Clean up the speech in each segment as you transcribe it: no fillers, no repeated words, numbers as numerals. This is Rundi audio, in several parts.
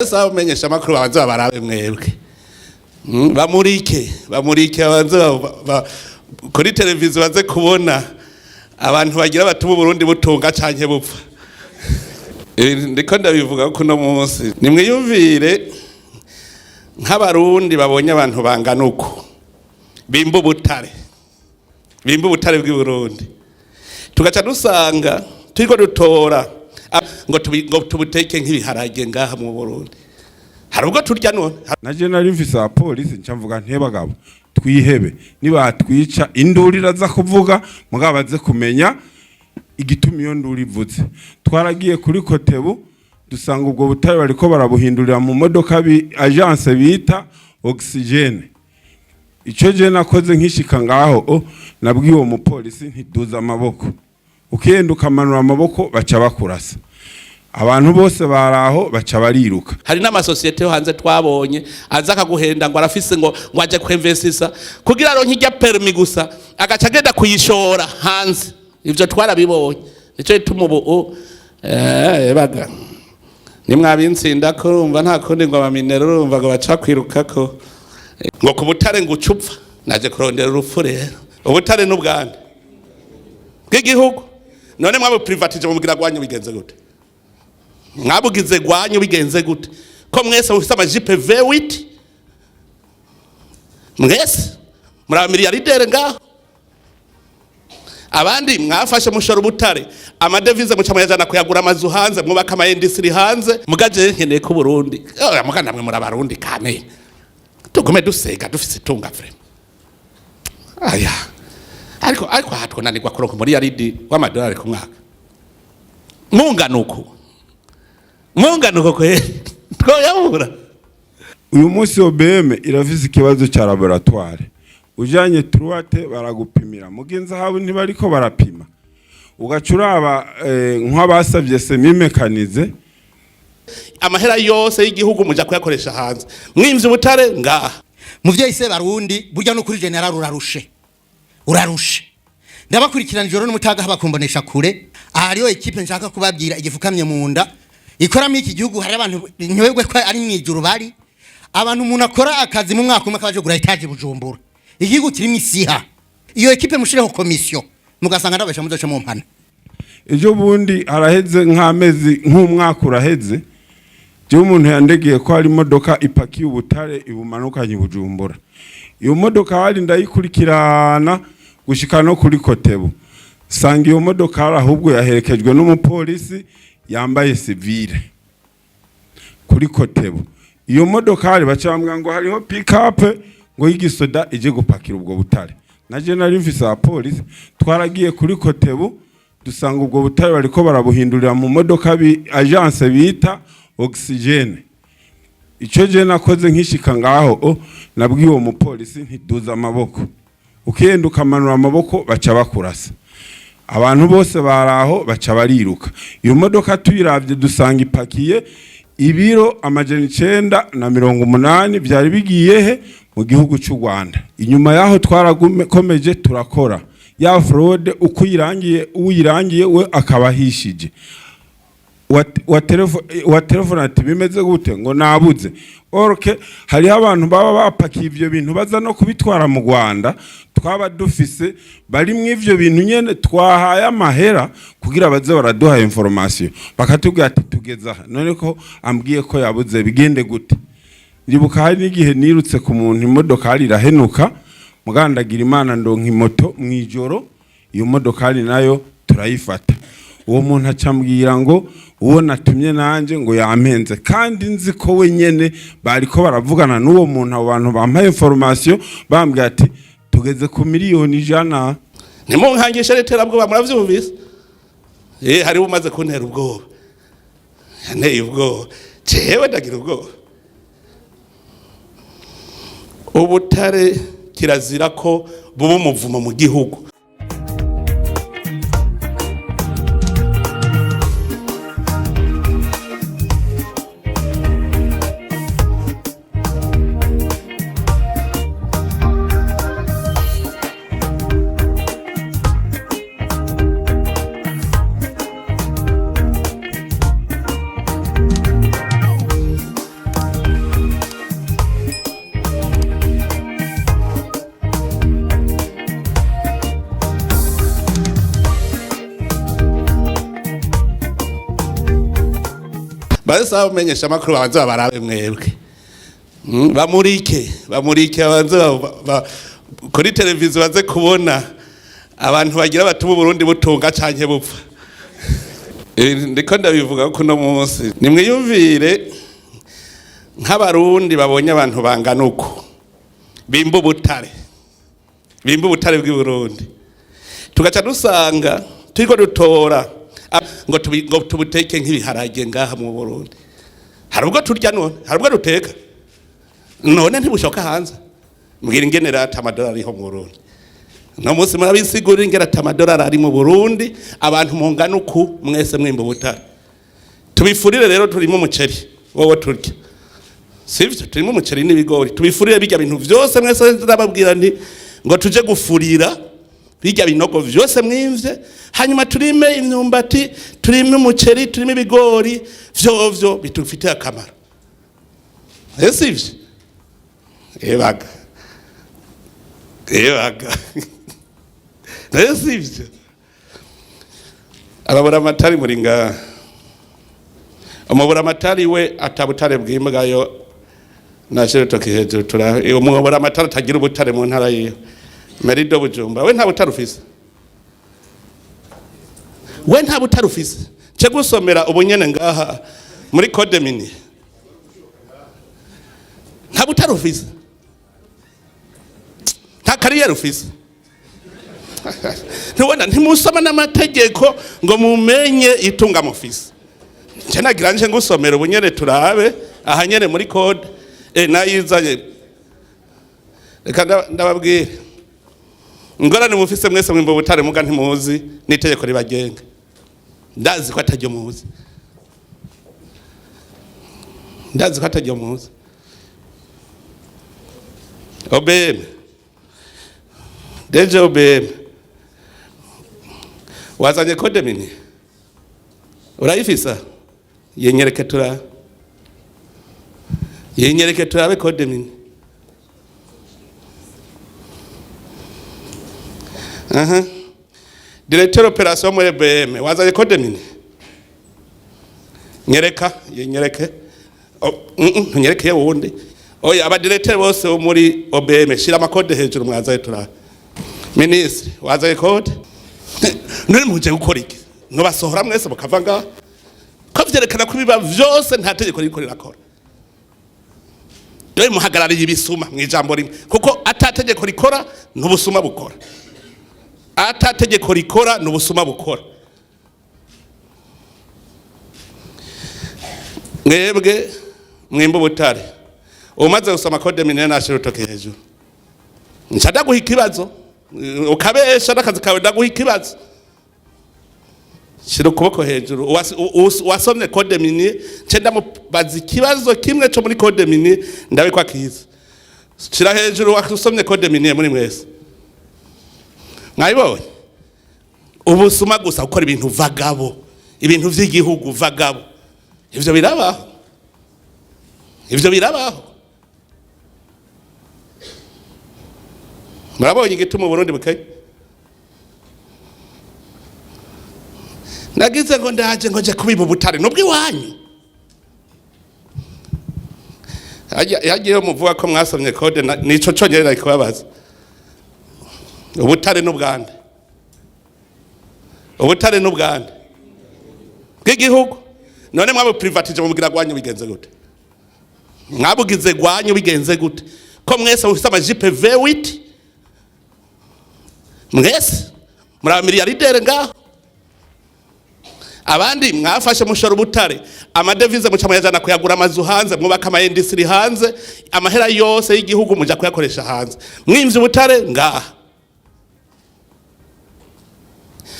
Sawa menyesha amakuru babanza barabe mwebwe. Bamurike abanza kuri televiziyo baze kubona abantu bagira batuba Burundi butunga canke bupfa. Ndiko ndabivuga ko no munsi nimwiyumvire nk'abarundi babonye abantu bangana uko bimba ubutare bw'i Burundi tugaca dusanga turiko dutora ngo tubuteke nk'ibiharage ngaha mu Burundi hari ubwo turya none naje nari mfise apolisi ncamvuga ntebagabo twihebe niba twica indurira za kuvuga mugabaze kumenya igitumi iyo nduri ivuze twaragiye kuri Kotebu dusanga ubwo butare bariko barabuhindurira mu modoka agence bita oxygene ico je nakoze nkishika ngaho nabwiye uwo mupolisi ntiduza amaboko ukenda ukamanura amaboko baca bakurasa abantu bose baraho baca bariruka. Hari n'amasosiyete yo hanze twabonye aza akaguhenda ngo arafise ngo aje kwinvestisa kugira aronke ijya permis gusa agaca agenda kuyishora hanze. Ivyo twarabibonye nico ituma ubu baga nimwabintsinda ko urumva nta kundi ngo abaminero urumva ngo baca kwirukako ngo ku butare ngo ucupfa naje kurondera urupfu rero. Ubutare n'ubwande bw'igihugu none mwabo privatije mu mugira gwanyu bigenze gute mwabugize gwanyu bigenze gute ko mwese mufite amajipe V8 mwese muri miliyardere ngaho abandi mwafashe mushora ubutare amadevize mucamo yajana kuyagura amazu hanze mwubaka ama industry hanze mugaje nkeneye ku Burundi mugana mwe muri abarundi kane tugume dusega dufise tunga vrema aya ariko hatwo nanirwa kuronka muri yaridi w'amadolari ku mwaka munganuko kwe twoyabura. Uyu munsi OBM irafise ikibazo cya laboratoire ujanye truate baragupimira mugenza habo ntibariko barapima ugacuraba nk'abasavye semi mekanize amahera yose y'igihugu muja kuyakoresha hanze mwimvye ubutare ngaha muvyeyi se barundi burya no kuri general urarushe ndabakurikirana ijoro n'umutaga habakumbonesha kure ahariyo equipe nshaka kubabwira igifukamye Munda ikoramo iki gihugu hari abantu nyoyegwe ko ari mwijuru bari abantu umuntu akora akazi mu mwaka umwe kaje gura etaje Bujumbura igihugu kirimo isiha iyo equipe mushireho commission mugasanga ndabesha muzoce mu mpana ejo bundi haraheze nk'amezi nk'umwaka uraheze je umuntu yandegeye ko hari imodoka ipakiye ubutare ibumanukanye Bujumbura iyo modoka hari ndayikurikirana gushika no kuri Kotebu sanga iyo modoka ahubwo yaherekejwe n'umupolisi yambaye civile kuri Kotebu iyo modoka hari bacambwa ngo hariho pick up ngo yigisoda ije gupakira ubwo butare naje nari mfise apolisi twaragiye kuri Kotebu dusanga ubwo butare bariko barabuhindurira mu modoka agence bita oxygene ico je nakoze nkishika ngaho nabwiye uwo mupolisi ntiduza amaboko ukenda ukamanura amaboko baca bakurasa abantu bose baraho baca bariruka. Iyo modoka tuyiravye dusanga ipakiye ibiro amajana 980 byari bigiyehe mu gihugu cy'u Rwanda. Inyuma yaho twarakomeje turakora ya fraude uko uyirangiye we akabahishije wa telefone ati bimeze gute ngo nabuze orke hari abantu baba bapakiye ivyo bintu baza no kubitwara mu Rwanda twaba dufise bari mu ivyo bintu nyene twahaye amahera kugira baze baraduha information bakatubwira ati tugeza none ko ambwiye ko yabuze bigende gute. Ndibuka hari n'igihe nirutse ku muntu imodoka ari irahenuka mugandagira Imana ndonka imoto mwijoro iyo modoka ari nayo turayifata uwo muntu acambwira ngo uwo natumye nanje ngo yampenze kandi nzi ko we nyene bariko baravugana n'uwo muntu abantu bampaye information bambwira ati tugeze ku miliyoni 100 nimunkangisha n'iterabwoba muravyumvise hari umaze kuntera ubwoba yanteye ubwoba jewe ndagira ubwoba. Ubutare kirazira ko buba umuvumo mu gihugu. base abamenyesha amakuru babanze barabe mwebwe bamurike abanze kuri televiziyo baze kubona abantu bagira batuma Burundi butunga canke bupfa. Ndiko ndabivuga ko no munsi nimwiyumvire nk'abarundi babonye abantu bangana uko bimba ubutare bw'i Burundi tugaca dusanga turiko dutora ngo tubuteke nk'ibiharage ngaha mu Burundi. Hari ubwo turya none, hari ubwo duteka none ntibushoka hanze. Mbwira ingene rata amadolari ho mu Burundi. No munsi murabisigura ingene rata amadolari ari mu Burundi, abantu mungana uku mwese mwimba ubutare. Tubifurire rero turimo umuceri wowe turya. Sivyo turimo umuceri n'ibigori. Tubifurire bijya bintu vyose mwese ndababwira nti ngo tuje gufurira bijya binogo vyose mwimvye, hanyuma turime imyumbati, turime umuceri, turime ibigori, vyovyo bitufitiye akamaro. Sivyo? Ebaga. Sivyo? Ababura amatari muringa. Umubura amatari we atabutare bw'imbwayo nashire toki hejuru tura. Umubura amatari tagira ubutare mu ntara yiyo. Merido Bujumba we nta butare ufise. We nta butare ufise. Cyo gusomera ubunyene ngaha muri code mini. Nta butare ufise. Nta kariyeri ufise. Ntubona ntimusoma n'amategeko ngo mumenye itunga mufise. Nje nagira nje ngusomera ubunyene turabe ahanyene muri code nayizanye. Reka ndababwira ngorane mufise mwese mwimba ubutare muga ntimuzi n'itegeko ribagenga. Ndazi ko atajyo muzi. OBM Deje OBM wazanye code mini urayifisa yenyereke turabe code mini. Directeur opération muri OBM wazanye code mini yenyereke ntunyereke wundi oya aba directeur bose bo muri OBM shira amakode hejuru mwazaye turabe. Ministre wazaye code nuri muje gukora iki no basohora mwese mukavanga ko vyerekana ko biba vyose nta tegeko riko rirakora. Dore muhagarariye ibisuma mwijambo rimwe kuko atategeko rikora n'ubusuma bukora. Atategeko rikora n'ubusuma bukora. Mwebwe mwimba ubutare umaze gusoma code mine nashire urutoke hejuru nshada guha ikibazo ukabesha n'akazi kawe ndaguha ikibazo shira ukuboko hejuru wasomye code mine nce ndamubaza ikibazo kimwe cyo muri code mine ndabe kwa kiza shira hejuru wasomye code mine muri mwese mwayibonye ubusuma gusa gukora ibintu vagabo ibintu vy'igihugu vagabo ivyo birabaho murabonye igituma mu Burundi bukaye nagize ngo ndaje ngo je kubiba ubutare nubwo iwanyu yagiye muvuga ko mwasomye code nico congera ikubabaza ubutare n'ubwande bw'igihugu none mwabo privatije mugira gwanyu bigenze gute mwabugize gwanyu bigenze gute ko mwese mufite amajipe V8 mwese muri miliyardere ngaho abandi mwafashe mushora ubutare amadevize muca muyajana kuyagura amazu hanze mwubaka ama industry hanze amahera yose y'igihugu muja kuyakoresha hanze mwimvye ubutare ngaha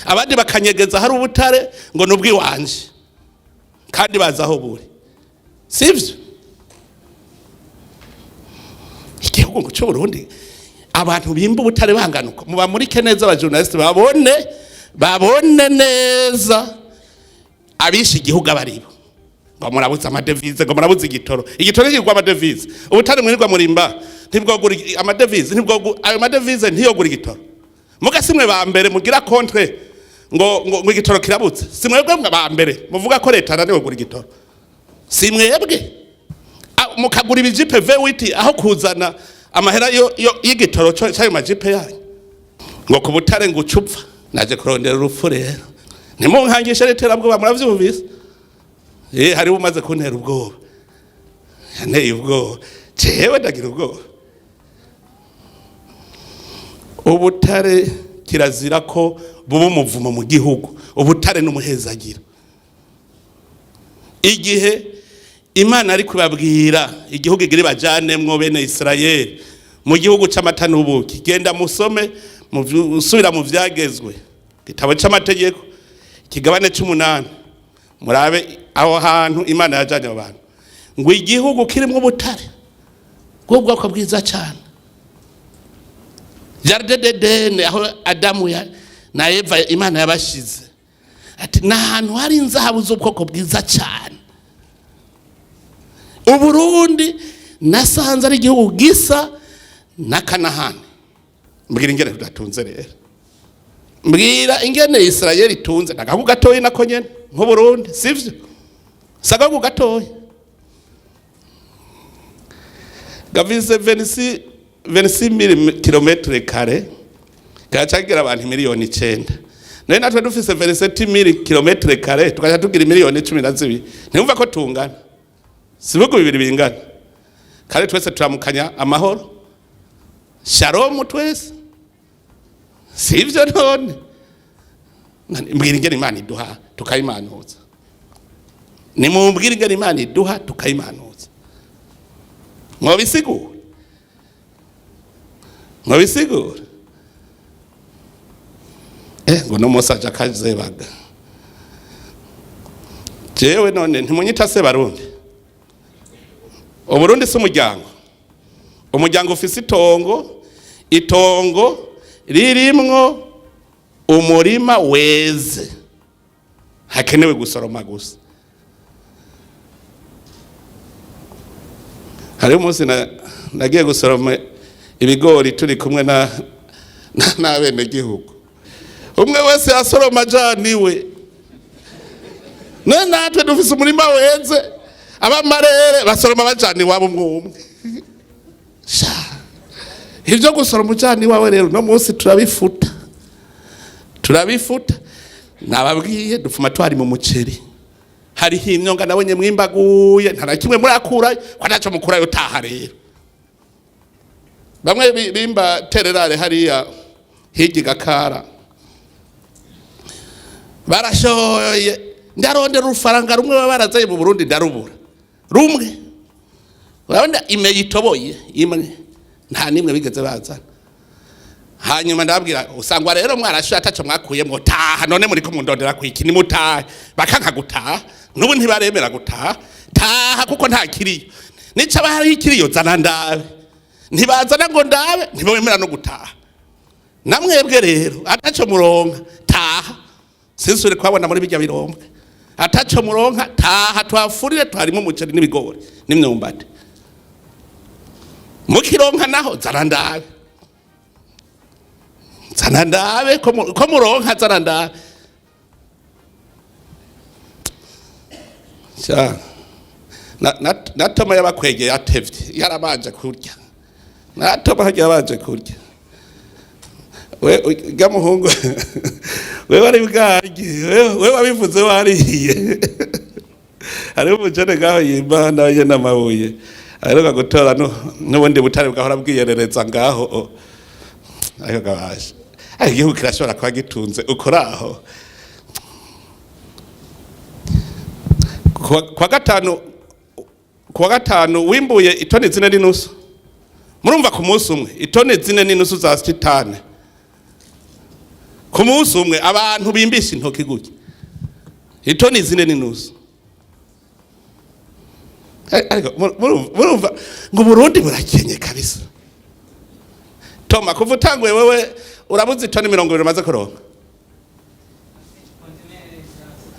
abandi bakanyegeza hari ubutare ngo nubwi wanje kandi bazaho buri sivyo igihugu ngo cyo Burundi abantu bimba ubutare banganuka muba muri keneza aba journalist babone neza abishi igihugu abaribo ngo murabuza amadevize ngo murabuza igitoro kigwa amadevize ubutare mwirirwa murimba ntibwogura amadevize ayo madevize ntiyogura igitoro mugasimwe ba mbere mugira contre ngo igitoro kirabutse simwebwe ba mbere muvuga ko leta nane yogura igitoro si mwebwe mukagura ibijipe V8 aho kuzana amahera y'igitoro cyayo majipe yanyu ngo ku Butare ngo ucupfa naje kurondera urupfu rero ntimunkangishe n'iterabwoba muravyumvise hari umaze kuntera ubwoba yanteye ubwoba jewe ndagira ubwoba Ubutare kirazira ko buba umuvumo mu gihugu Ubutare n'umuhezagira igihe Imana ari kubabwira igihugu igire bajanemwo bene Israeli mu gihugu c'amata n'ubuki genda musome musubira mu vyagezwe gitabo c'amategeko kigabane c'8 murabe aho hantu Imana yajanye abantu ngo igihugu kirimwo Ubutare bw'ubwoko bwiza cyane Jardin d'Eden aho Adamu na Eva Imana yabashize ati nahantu hari inzahabu z'ubwoko bwiza cyane Uburundi nasanze ari igihugu gisa na Kanahani mbwira ingene tudatunze rero mbwira ingene Israeli itunze nagahu gatoyi nako nyene nko Burundi sivyo sagahu gatoyi gavize 26,000 kilometre kare gacagira abantu miliyoni 9 naye natwe dufise 27,000 kilometre kare tukaja tugira miliyoni 12 ntumva ko tungana sibuko bibiri bingana kare twese turamukanya amahoro shalom twese sivyo none mbwira ingene Imana iduha tukayimanuza ni mumbwira ingene Imana iduha tukayimanuza mwabisigura ngo no musaja kazebaga jewe none ntimunyita se barundi Uburundi si umuryango ufise itongo ririmwo umurima weze hakenewe gusoroma gusa hari umunsi nagiye gusoroma ibigori turi kumwe n'abene gihugu umwe wese asoroma janiwe natwe dufise umurima weze abamarere basoroma bajani wabo umwe ivyo gusoroma ujani wawe rero no munsi turabifuta nababwiye dufuma twari mu muceri hari himyonga nabonye mwimbaguye ntarakimwe murakura kwa naco mukurayo taha rero bamwe bimba tererare hariya higi gakara barashoye ndarondera urufaranga rumwe babarazaye mu Burundi ndarubura rumwe urabona imeye itoboye imwe nta nimwe bigeze bazana hanyuma ndababwira usangwa rero mwarashuye ataco mwakuyemo taha none muri ko mundondera kwiki ni mutaha bakanka gutaha nubu ntibaremera gutaha taha kuko nta kiriyo nica bahari ikiriyo zana ndabe ntibazana ngo ndabe ntibemera no gutaha namwebwe rero ataco muronka taha sinsure kwabona muri bijya birombwe ataco muronka taha twafurire twarimo umuceri n'ibigori n'imyumbati mukironka naho zana ndabe ko muronka zana ndabe natoma yabakwegeye atevye yarabanje kurya natoma yabanje kurya we gamuhungu we wari bwarye we wabivuze wariye ari umujene gaho yimana ye namabuye aheruka gutora n'ubundi Butare bwahora bwiyerereza ngaho ayo gabaje igihugu kirashobora kuba gitunze ukoraho kuwa gatanu wimbuye itoni 4.5 murumva ku munsi umwe itoni 4.5 za titane ku munsi umwe abantu bimbisha intoki gutya itoni 4.5 murumva ngo Burundi burakenye kabisa Toma kuva utanguye wewe urabuze itoni 20 maze kuronka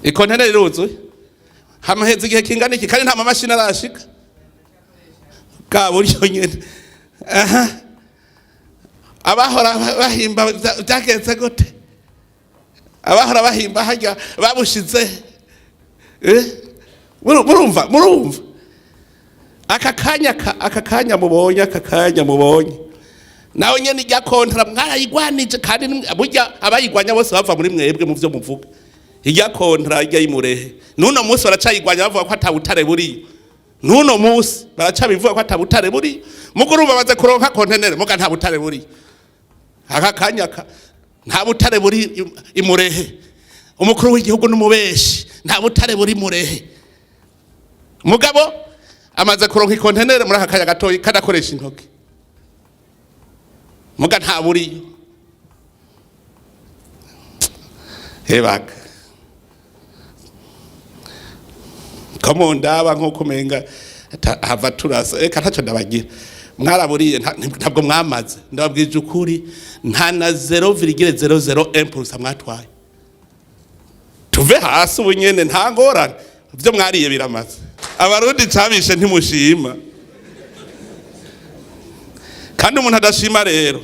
ikonteneri iruzuye hamaheze igihe kingana iki kandi nta mamashini arashika ka buryo nyene abahora bahimba byagenze gute abahora bahimba hajya babushize murumva aka kanya mubonye nawe nyene ijya kontra mwarayigwanije kandi burya abayigwanya bose bava muri mwebwe mu vyo muvuga ijya kontra ijya yimurehe nuno munsi baracayigwanya bavuga ko atabutare buriyo nuno munsi baracabivuga ko atabutare buriyo mugurumva baze kuronka kontenere muga nta butare buriyo aka kanya nta butare buri imurehe umukuru w'igihugu n'umubeshi nta butare buri murehe mugabo amaze kuronka ikontenere muri aka kanya gatoyi kadakoresha intoki muga nta buriyo hebaga kamo ndaba nko menga hava turasa eka ntaco ndabagira mwaraburiye ntabwo mwamaze ndababwije ukuri nta na 0,00 mwatwaye tuve hasi ubunyene nta ngorane byo mwariye biramaze abarundi cabishe ntimushima kandi umuntu adashima rero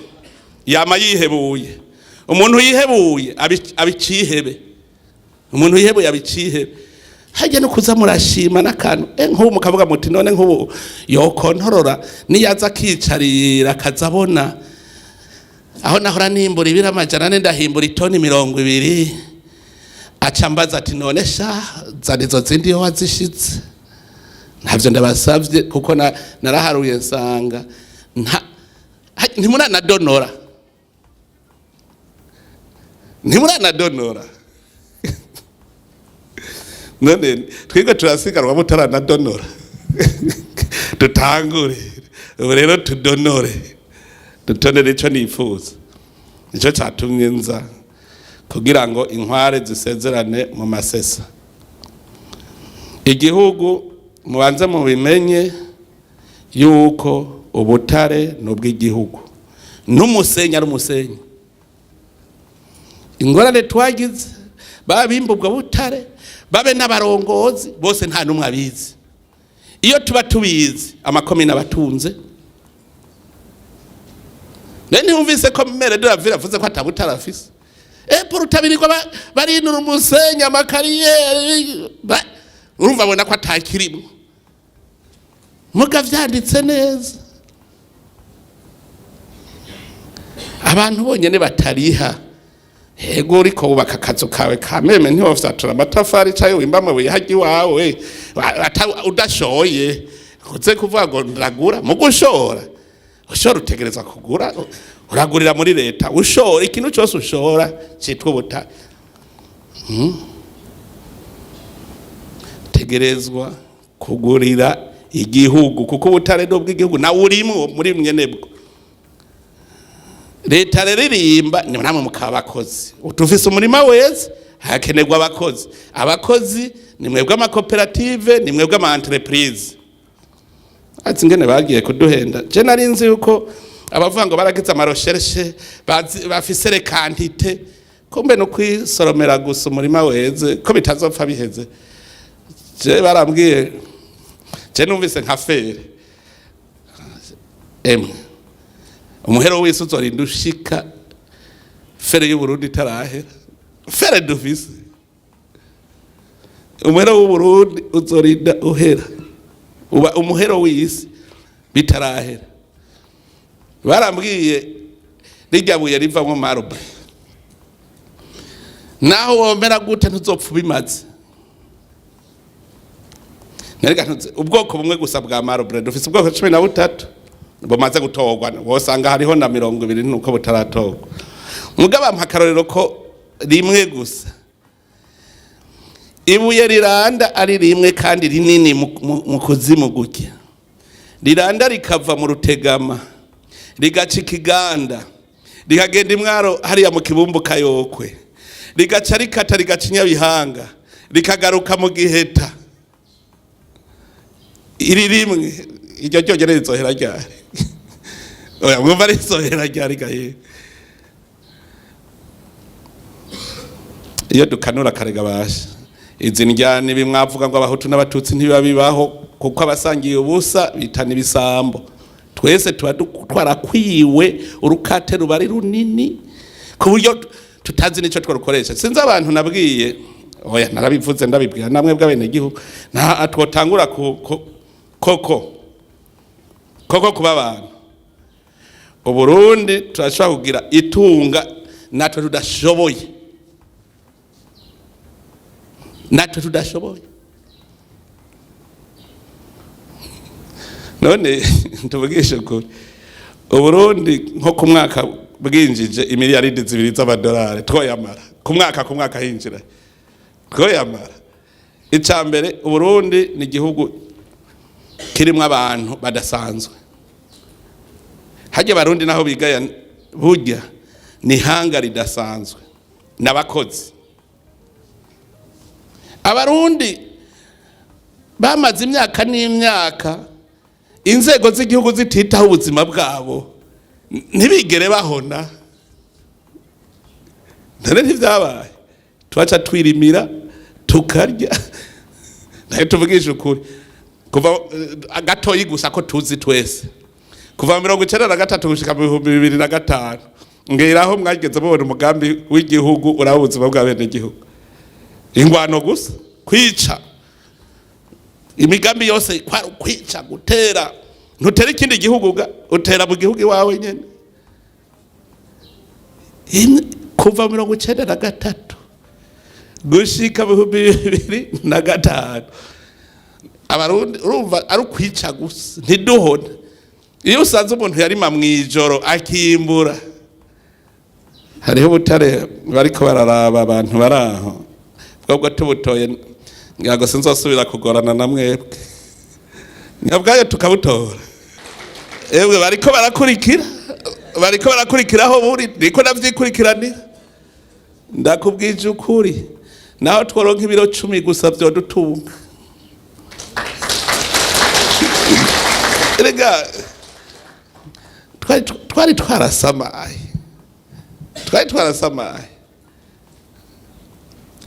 yama yihebuye umuntu yihebuye abicihebe umuntu yihebuye abicihebe hajya no kuza murashima nakantu nk'ubu mukavuga muti none nk'ubu yokontorora niyaza kicarira kazabona aho nahora nimbura ibira amajana ane ndahimbura itoni 20 acambaza ati none sha zanizo zindi yo wazishitse ntavyo ndabasavye kuko naraharuye nsanga ntimurana donora none twiga turasigarwa mutarana donora dutangure ubu rero tudonore dutonere ico nifuza nico catumye nza kugira ngo inkware zisezerane mu masesa igihugu mubanze mubimenye yuko ubutare n'ubw'igihugu n'umusenyi ari umusenyi ingorane twagize babimbubwa butare babe n'abarongozi bose nta numwe abizi iyo tuba tubizi amakomine abatunze nene humvise ko mere de la ville avuze ko atabutara afise porutabirirwa barinura umusenyi amakariyeri urumva abona ko atakirimo muga vyanditse neza abantu bonyene batariha hego uriko ubaka akazu kawe kameme ntiwofyatura amatafari cayo wimba amabuye haji wawe udashoye uze kuvuga ngo ndagura mugushora ushora utegereza kugura uragurira muri leta ushora ikintu cyose ushora citwa ubutare tegerezwa kugurira igihugu kuko ubutare n'ubw'igihugu nawe urimo muri mwenebwo leta ririmba ni namwe mukabakozi utufise umurima wese hakenerwa abakozi ni mwebwe amakoperative ni mwebwe ama entreprise ati ngene bagiye kuduhenda je narinzi yuko abavuga ngo baragize amarecherche bafise rekantite kumbe no kwisoromera gusa umurima weze ko bitazopfa biheze je barambwiye je numvise nka fere umuhero wese uzorinda ushika fere y'Uburundi tarahera fere dufise umuhero w'Uburundi uzorinda uhera uba umuhero w'isi bitarahera barambwiye rijyabuye rivamwo marble naho womera gute ntuzopfa bimaze nereka ubwoko bumwe gusa bwa marble dufise ubwoko 13 bumaze gutogwa wosanga hariho na 20 nuko butaratogwa mugaba mpakarorero ko rimwe gusa ibuye riranda ari rimwe kandi rinini mu kuzimu gutya riranda rikava mu rutegama rigaca ikiganda rikagenda imwaro hariya mu kibumbu kayokwe rigaca rikata rigaca inyabihanga rikagaruka mu giheta iri rimwe iryo ryongere rizohera ryari oya mwumva rizohera ryari gaye iyo dukanura karega basha izi njyane bimwavuga ngo abahutu n'abatutsi ntibabibaho kuko abasangiye ubusa bitana ibisambo twese tuba twarakwiwe urukate rubari runini ku buryo tutazi nico twarukoresha sinzi abantu nabwiye oya narabivuze ndabibwira namwe bw'abene gihugu nta twotangura koko kuba abantu Uburundi turashobora kugira itunga natwe tudashoboye none tuvugishe ko Uburundi nko ku mwaka bwinjije imiliyaridi 2 z'amadolari twoyamara ku mwaka hinjira twoyamara icambere Uburundi ni igihugu kirimo abantu badasanzwe hajye Barundi naho bigaya burya ni hanga ridasanzwe n'abakozi Abarundi bamaze imyaka n'imyaka inzego z'igihugu zititaho ubuzima bwabo ntibigere bahona none ntivyabaye twaca twirimira tukarya nayo tuvugisha ukuri kuva gatoyi gusa ko tuzi twese kuva 1993 gushika 2005 ngeraho mwageze mubona umugambi w'igihugu urabuzima bw'abene igihugu ingwano gusa kwica imigambi yose kwari kwica gutera ntutera ikindi gihugu utera mu gihugu iwawe nyene kuva 1993 gushika 2005 Abarundi urumva ari kwica gusa ntiduhona iyo usanze umuntu yarima mwijoro akimbura hariho ubutare bariko bararaba abantu baraho bwo tubutoye ngago sinzosubira kugorana na mwebwe nyabwayo tukabutora ewe bariko barakurikiraho buri niko navyikurikiranira ndakubwije ukuri naho tworonka ibiro 10 gusa byo dutunga erega twari twarasamaye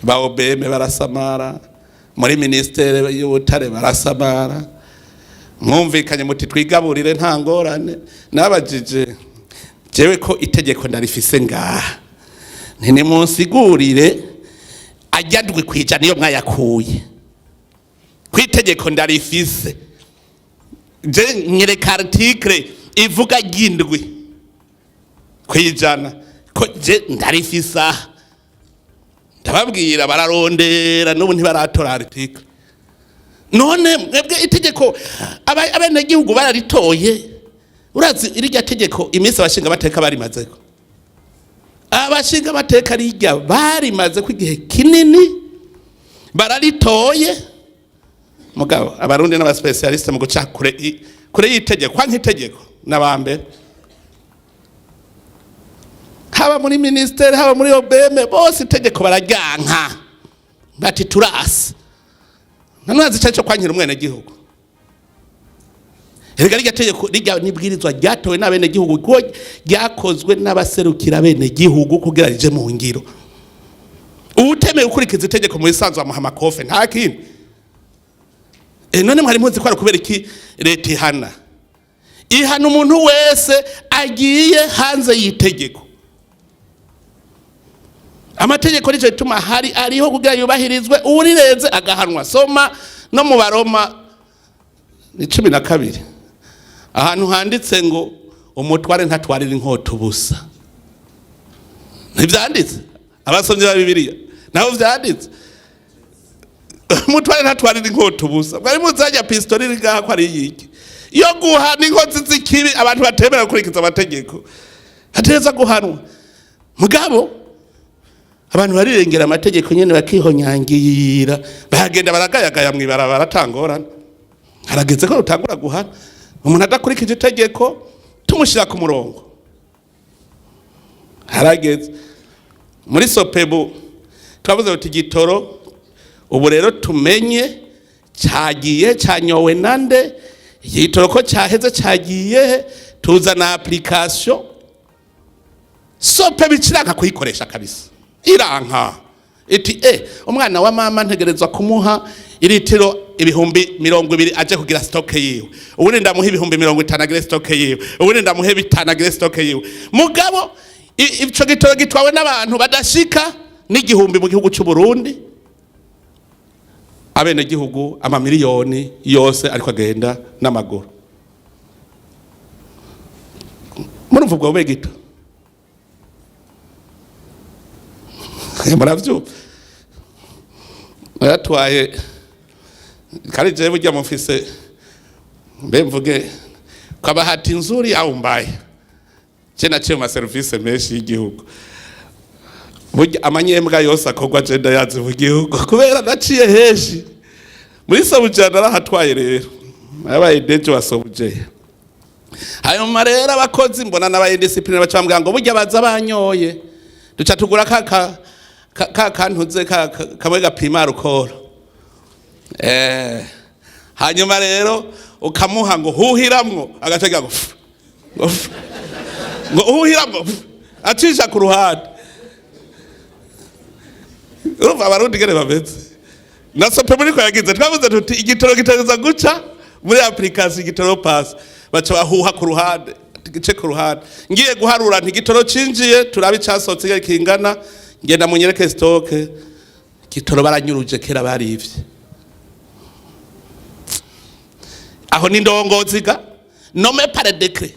Badomye barasamara muri ministere y'Ubutare barasamara mwumvikanye muti twigaburire nta ngorane nabajije jewe ko itegeko ndarifise ngaha nti munsigurire ajyadwe kwijana iyo mwayakuye kwitegeko ndarifise je nyereka article ivuga gindwi kwijana ko je ndarifisa ndababwira bararondera n'ubu ntibaratora article none mwebwe itegeko abene gihugu bararitoye urazi irya tegeko iminsi abashinga bateka barimazeko abashinga bateka rijya barimaze ku gihe kinini bararitoye mugabo Abarundi n'aba specialist mu guca kure yitegeko kwa nk'itegeko nabambe haba muri ministere haba muri OBM bose itegeko barajyanka bati turasi nanazi cyacho kwankira umwene gihugu erega rya tegeko rijya nibwirizwa ryatowe n'abene gihugu ko ryakozwe n'abaserukira bene gihugu kugira rije mu ngiro utemeye ukurikiza itegeko mu isanzwe amuhama kofe nta kindi none mwari muzi ko ari kubera iki leta ihana umuntu wese agiye hanze yitegeko amategeko rije tuma hari ariho kugira yubahirizwe urireze agahanwa soma no mu Baroma ni 12 ahantu handitse ngo umutware ntatwarira inkota ubusa ntivyanditse abasomye ba Bibiliya naho vyanditse umutware ntatwarira inkota ubusa bari muzajya pistoli rigaha ko ari yiki yo guhana inkozi z'ikibi abantu batemera kurikiza amategeko hateza guhanwa mugabo abantu barirengera amategeko nyene bakihonyangira bagenda baragayagaya mwibarabara tangorana harageze ko rutangura guhana umuntu adakurikije itegeko tumushira ku murongo harageze muri sopebu twavuze uti gitoro ubu rero tumenye cyagiye cyanyowe nande igitoro ko cyaheze cyagiye tuzana application sopebu kiranga kuyikoresha kabisa iranka iti umwana wa mama ntegerezwa kumuha iritiro ibihumbi 20 aje kugira stock yiwe ubundi ndamuha ibihumbi 50 agire stock yiwe ubundi ndamuhe 5 agire stock yiwe mugabo ico gitoro gitwawe n'abantu badashika n'igihumbi mu gihugu cy'u Burundi abene gihugu amamiliyoni yose ariko agenda n'amaguru. Murumva ubwo bube gito muravyumva yatwaye kari jewe burya mufise mbe mvuge kabahati nzuri au mbaya je naciye mu service menshi y'igihugu burya amanyembwa yose akogwa je ndayazi mu gihugu kubera naciye heshi muri Sobujana arahatwaye rero abaye deje wa Sobujana hanyuma rero abakozi mbona n'abaye discipline bacambwa ngo burya baza banyoye duca tugura kantuze kamwe gapima alcohol hanyuma rero ukamuha ngo huhiramwo agatega ngo uhuhiramwo acisha ku ruhande. Urumva abarundi gere bameze na sope muri ko yagize twavuze tuti igitoro gitageza guca muri application igitoro pass baca bahuha ku ruhande gice ku ruhande ngiye guharura nti igitoro cinjiye turabi casotse kingana ngenda munyereke stock igitoro baranyuruje kera barivye aho ni ndongoziga nome par décret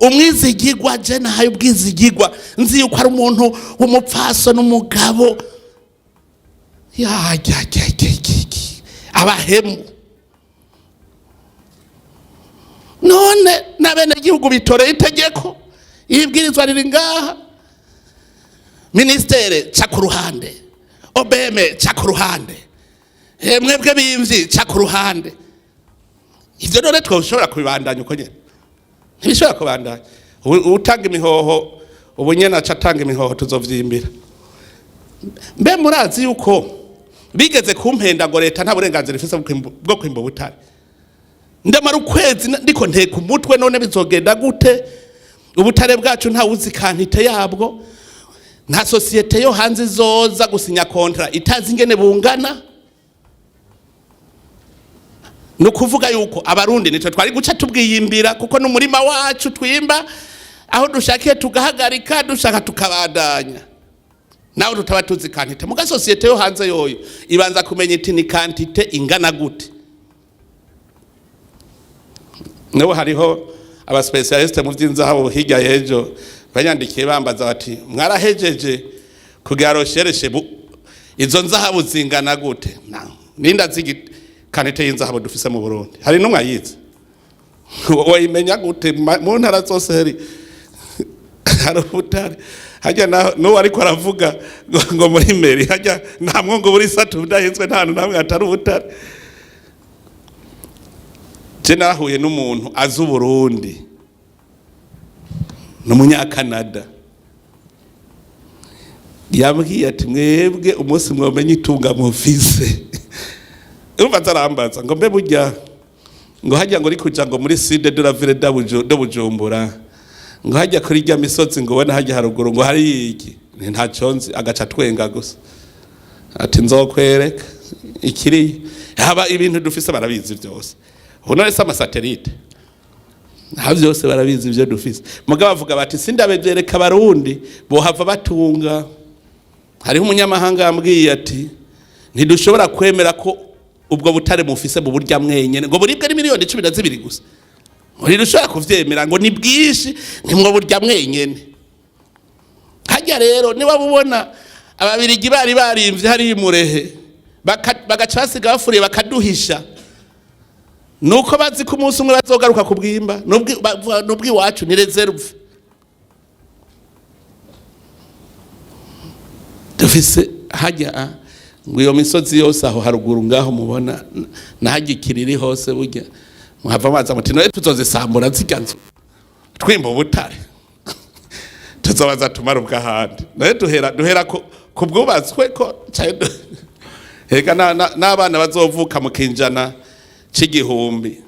umwizigirwa je nahaye ubwizigirwa nzi yuko ari umuntu w'umupfaso n'umugabo abahemu none nabene gihugu bitoreye itegeko ibwirizwa riri ngaha ministere ca ku ruhande OBM ca ku ruhande mwebwe bimvyi ca ku ruhande ivyo none twoshobora kubibandanya uko nyene ntibishobora kubandanya utanga imihoho ubunyena ca tanga imihoho tuzovyimbira mbe murazi yuko bigeze kumpenda ngo leta nta burenganzira ifise bwo kwimba ubutare ndamara ukwezi ndiko nteka umutwe none bizogenda gute ubutare bwacu nta uzi kantite yabwo nta societe yo hanze zoza gusinya kontra itazi ingene bungana no kuvuga yuko abarundi nitwe twari guca tubwiyimbira kuko n'umurima wacu twimba aho dushakiye tugahagarika dushaka tukabandanya nawe tutaba tuzi kantite muga societe yo hanze yoyo ibanza kumenya iti ni kantite ingana gute. Newe hariho aba specialiste mu by'inzahabu hirya yejo banyandikiye bambaza bati mwarahejeje kugira recherche izo nzahabu zingana gute ninda zigi kantite y'inzahabu dufise mu Burundi hari numwe ayize wayimenya gute mu ntara zose hari ubutare hajya no ariko aravuga ngo muri meri hajya nta mwongo buri satu udahenzwe nta namwe atari ubutare. Je nahuye n'umuntu azi Burundi n'umunyakanada yambwiye ati mwebwe umunsi mwomenye itunga mufise umva zarambaza ngo mbe burya ngo hajya ngo rikuja ngo muri sud de la ville de Bujumbura ngo hajya kuri rya misozi ngo wena hajya haruguru ngo hari iki nta conzi agaca twenga gusa ati nzokwereka ikiri haba ibintu dufise barabizi byose Hono resa amasatelite nta byose barabizi ibyo dufise mugabo bavuga bati sindabegereka abarundi bohava batunga. Hariho umunyamahanga yambwiye ati ntidushobora kwemera ko ubwo butare mufise mu burya mwenyene ngo buribwe ari miliyoni 12 gusa ntidushobora kuvyemera ngo ni bwishi ntimwo burya mwenyene. Hajya rero niba bubona ababirigi bari barimvye hari imurehe bagaca basiga bafuriye bakaduhisha nuko bazi ko umunsi umwe bazogaruka kubwimba nubwi wacu ni reserve dufise hajya ngo iyo misozi yose aho haruguru ngaho mubona nahagikiriri hose burya muhava maza muti no tuzozisambura ziganzu twimba ubutare tuzobaza tumara ubwahandi naye duhera ku bwubatswe ko heka n'abana bazovuka mu kinjana c'igihumbi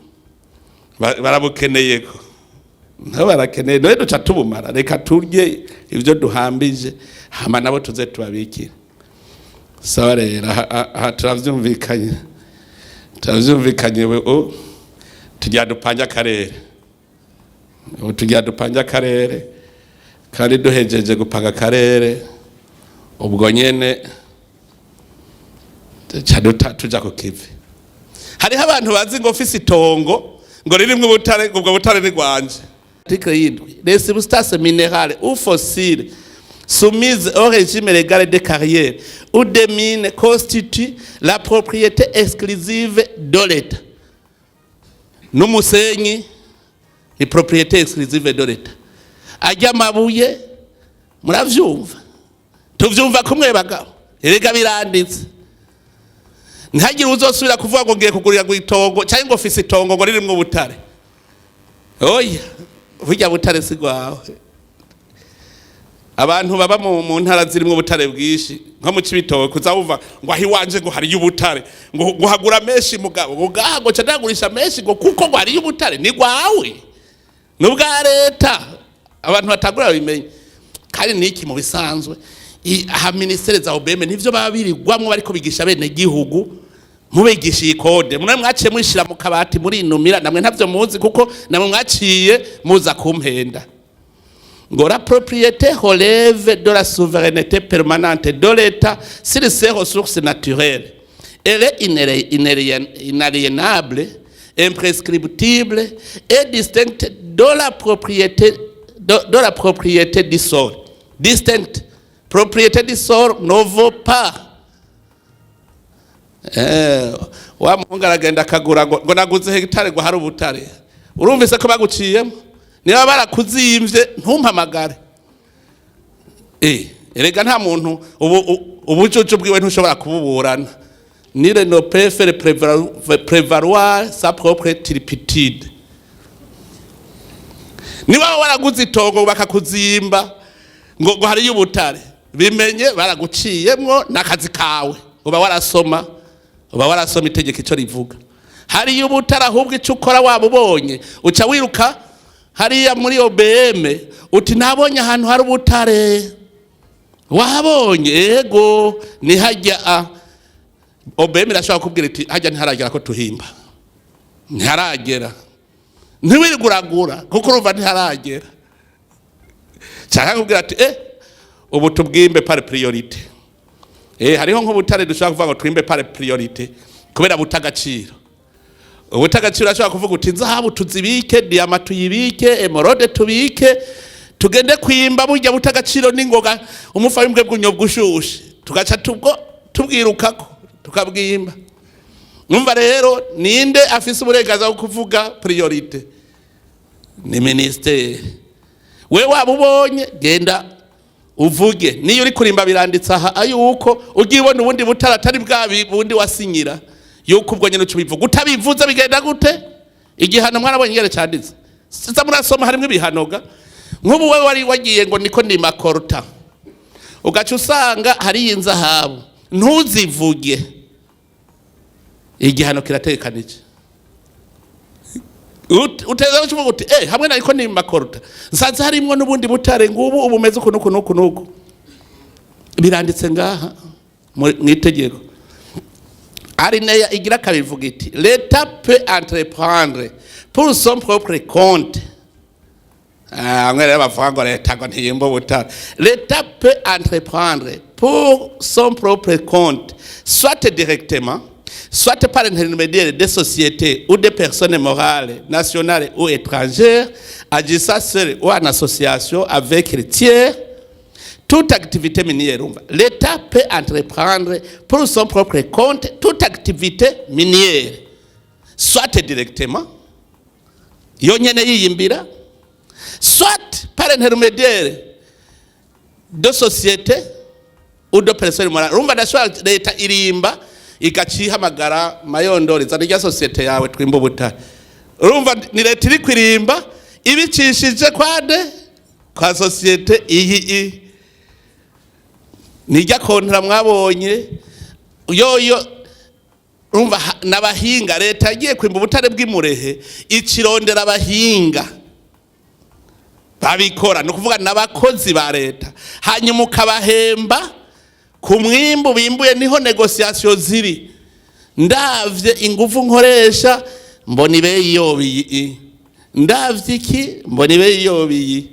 barabukeneye ko nabo barakeneye no duca tubumara reka turye ivyo duhambije hama nabo tuze tubabikira. Sawa rero turavyumvikanye we tujya dupanja akarere kandi duhejeje gupanga akarere ubwo nyene tuja ku kivi. Hariho abantu bazi ngo ofisi itongo ngo ririmwe ubutare, ubwo butare ni rwanje. Article 7, les substances minérales ou fossiles soumises au régime légal de carrière ou de mines constituent la propriété exclusive de l'État. N'umusenyi ni propriété exclusive de l'État. Ajya mabuye muravyumva, tuvyumva kumwe bagabo, erega biranditse. Ntihagire uzosubira kuvuga ngo ngiye kugurira ngo itongo cyangwa ngo ofisi itongo ngo ririmwe ubutare. Oya, burya butare si gwawe. Abantu baba mu ntara zirimwe ubutare bwishi nko mu Cibitoke kuzawuva ngo ahi wanje ngo hari ubutare ngo guhagura menshi mugabo ngo gahago cyandagurisha menshi ngo kuko ngo hari ubutare ni gwawe nubwa leta. Abantu batagura bimenye kandi niki mu bisanzwe aha ministere za OBM nivyo babirigwamwe bariko bigisha bene gihugu mubigisha ikode mwe mwaciye mwishira mu kabati muri inumira namwe ntavyo muzi kuko namwe mwaciye muza kumpenda ngo la propriété relève de la souveraineté permanente de l'État sur ses ressources naturelles. Elle est inaliénable, imprescriptible et distincte de la propriété du sol. Distincte. Propriété du sol ne vaut pas. Wa mungu aragenda akagura ngo naguze hegitare ngo hari ubutare. Urumvise ko baguciyemo? Niba barakuzimvye ntumpamagare. Erega nta muntu ubucucu bwiwe ntushobora kububurana. Nire no préfère prévaloir sa propre turpitude. Niba waraguze itongo bakakuzimba ngo hari ubutare bimenye baraguciyemwo nakazi kawe uba warasoma itegeko ico rivuga. Hari ubutare ahubwo ico ukora wabubonye uca wiruka hariya muri OBM uti nabonye ahantu hari ubutare wahabonye ego ni hajya OBM irashobora kubwira iti hajya ntiharagera ko tuhimba ntiharagera ntiwiriguragura kuko urumva ntiharagera cyangwa kubwira ati ubu tubwimbe par priorité hariho nk'ubutare dushobora kuvuga ngo twimbe par priorité kubera butagaciro. Ubutagaciro ashobora kuvuga uti nzahabu tuzibike, diama tuyibike, emerode tubike, tugende kwimba burya butagaciro n'ingoga umufa w'imbwe bw'unyobwa ushushe tugaca tubwirukako tukabwimba. Numva rero ninde afise uburenganzira bwo kuvuga priorité? Ni ministère. We wabubonye genda uvuge, niyo uri kurimba biranditse aha ayuko ugibona ubundi butara atari bwa bundi wasinyira yuko ubwo nyene ucubivuga. Utabivuza bigenda gute? Igihano mwarabonye ngere cyanditse siza murasoma harimo ibihanoga. Nk'ubu we wari wagiye ngo niko ni makorta ugaca usanga hari inzahabu ntuzivuge, igihano kiratekanije. Uteza ucuvuga uti hamwe nariko ni makorta nsanze harimo n'ubundi butare ngubu ubumeze kunuku biranditse ngaha mu itegeko. Arineya igira kabivuga iti l'État peut entreprendre pour son propre compte. Ngere bavuga ngo leta ngo ntiyimba ubutare. L'État peut entreprendre pour son propre compte, soit directement, soit par l'intermédiaire des sociétés ou des personnes morales, nationales ou étrangères, agissant seul ou en association avec les tiers, toute activité minière. L'État peut entreprendre pour son propre compte toute activité minière, soit directement, yonyene yiyimbira, soit par l'intermédiaire de sociétés ou de personnes morales. Rumva ndashobora leta irimba ikacihamagara mayondori zanirya societe yawe twimba ubutare. Urumva ni leta iri kwirimba ibicishije kwade kwa societe iyi nijya kontra mwabonye yoyo. Urumva nabahinga leta yagiye kwimba ubutare bw'imurehe ikirondera abahinga babikora, no kuvuga nabakozi ba leta, hanyuma ukabahemba ku mwimbu bimbuye. Niho negociation ziri. Ndavye ingufu nkoresha mbona ibe yobiyi, ndavye iki mbona ibe yobiyi.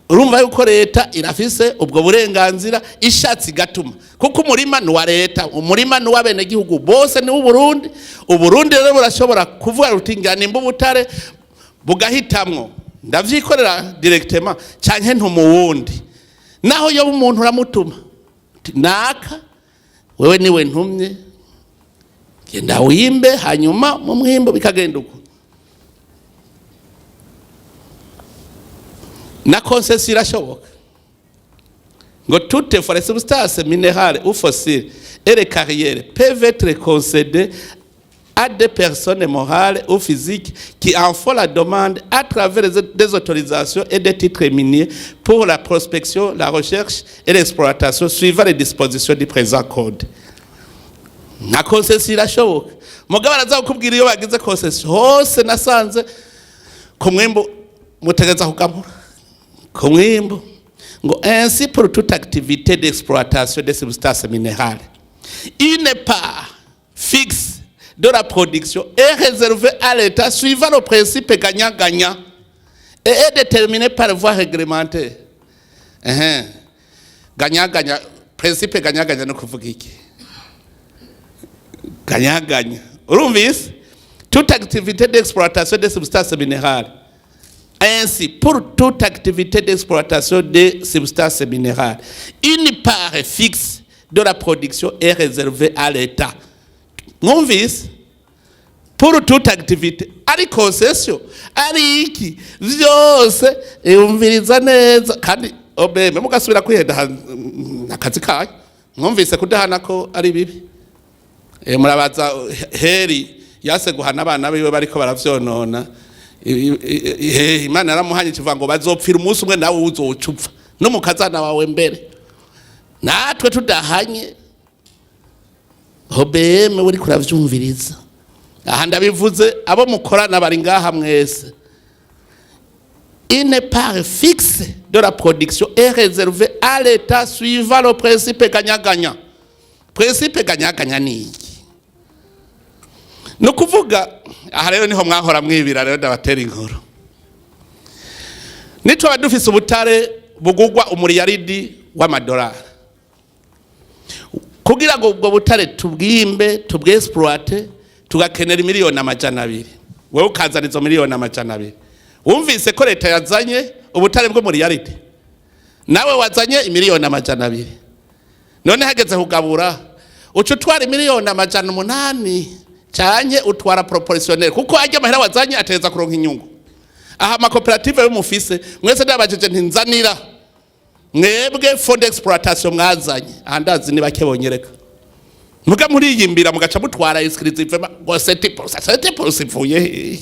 urumva yuko leta irafise ubwo burenganzira ishatsi gatuma kuko umurima ni wa leta umurima ni w'abene gihugu bose ni w'Uburundi Uburundi rero burashobora kuvuga rutinga nimba ubutare bugahitamwo ndavyikorera directement canke ntumuwundi naho yo umuntu uramutuma naka wewe niwe ntumye genda wimbe hanyuma mu mwimbo bikagenda uko na concession irashoboka ngo toutes les substances minérales ou fossiles et les carrières peuvent être concédées à des personnes morales ou physiques qui en font la demande à travers des autorisations et des titres miniers pour la prospection, la recherche et l'exploitation suivant les dispositions du présent code. Na concession irashoboka mugabo araza kukubwira iyo bagize concession hose nasanze ku mwimbo mutegeza kugamura ku mwimbo ngo ainsi pour toute activité d'exploitation des substances minérales une part fixe de la production est réservée à l'État suivant le principe gagnant-gagnant et est déterminé par voie réglementaire. Gagnant-gagnant, principe gagnant-gagnant no kuvuga iki? Gagnant-gagnant. Urumvise? Toute activité d'exploitation des substances minérales. Ainsi, pour toute activité d'exploitation des substances minérales, une part fixe de la production est réservée à l'État. Mwumvise pour toute activité ari concession ari iki vyose umviriza neza kandi obeme mugasubira kwihenda akazi kayo mwumvise kudahana ko ari bibi murabaza heri yase guhana abana biwe bariko baravyonona Imana yaramuhanye kivuga ngo bazopfira umunsi umwe nawe uzocupfa no mukazana wawe mbere natwe tudahanye Obeme uri kuravyumviriza aha ndabivuze abo mukorana bari ngaha mwese une part fixe de la production est réservée à l'État suivant le principe gagnant-gagnant. Principe gagnant-gagnant ni iki no kuvuga aha rero niho mwahora mwibira rero ndabatera inkuru nico badufise ubutare bugugwa umuriyaridi w'amadolari kugira ngo ubwo butare tubwimbe tubwexploite tugakenera miliyoni 200 wewe ukazana izo miliyoni 200 wumvise ko leta yazanye ubutare bwo muri yaridi nawe wazanye miliyoni 200 none hageze kugabura uco twara miliyoni 800 cyanye utwara proportionnel kuko ajya mahera wazanye ateza kuronka inyungu aha ama cooperative yo mufise mwese ndabajeje ntinzanira mwebwe fond d'exploitation mwazanye andazi ni bakebonyereka muga muri yimbira mugaca mutwara exclusive ngo 7% ivuye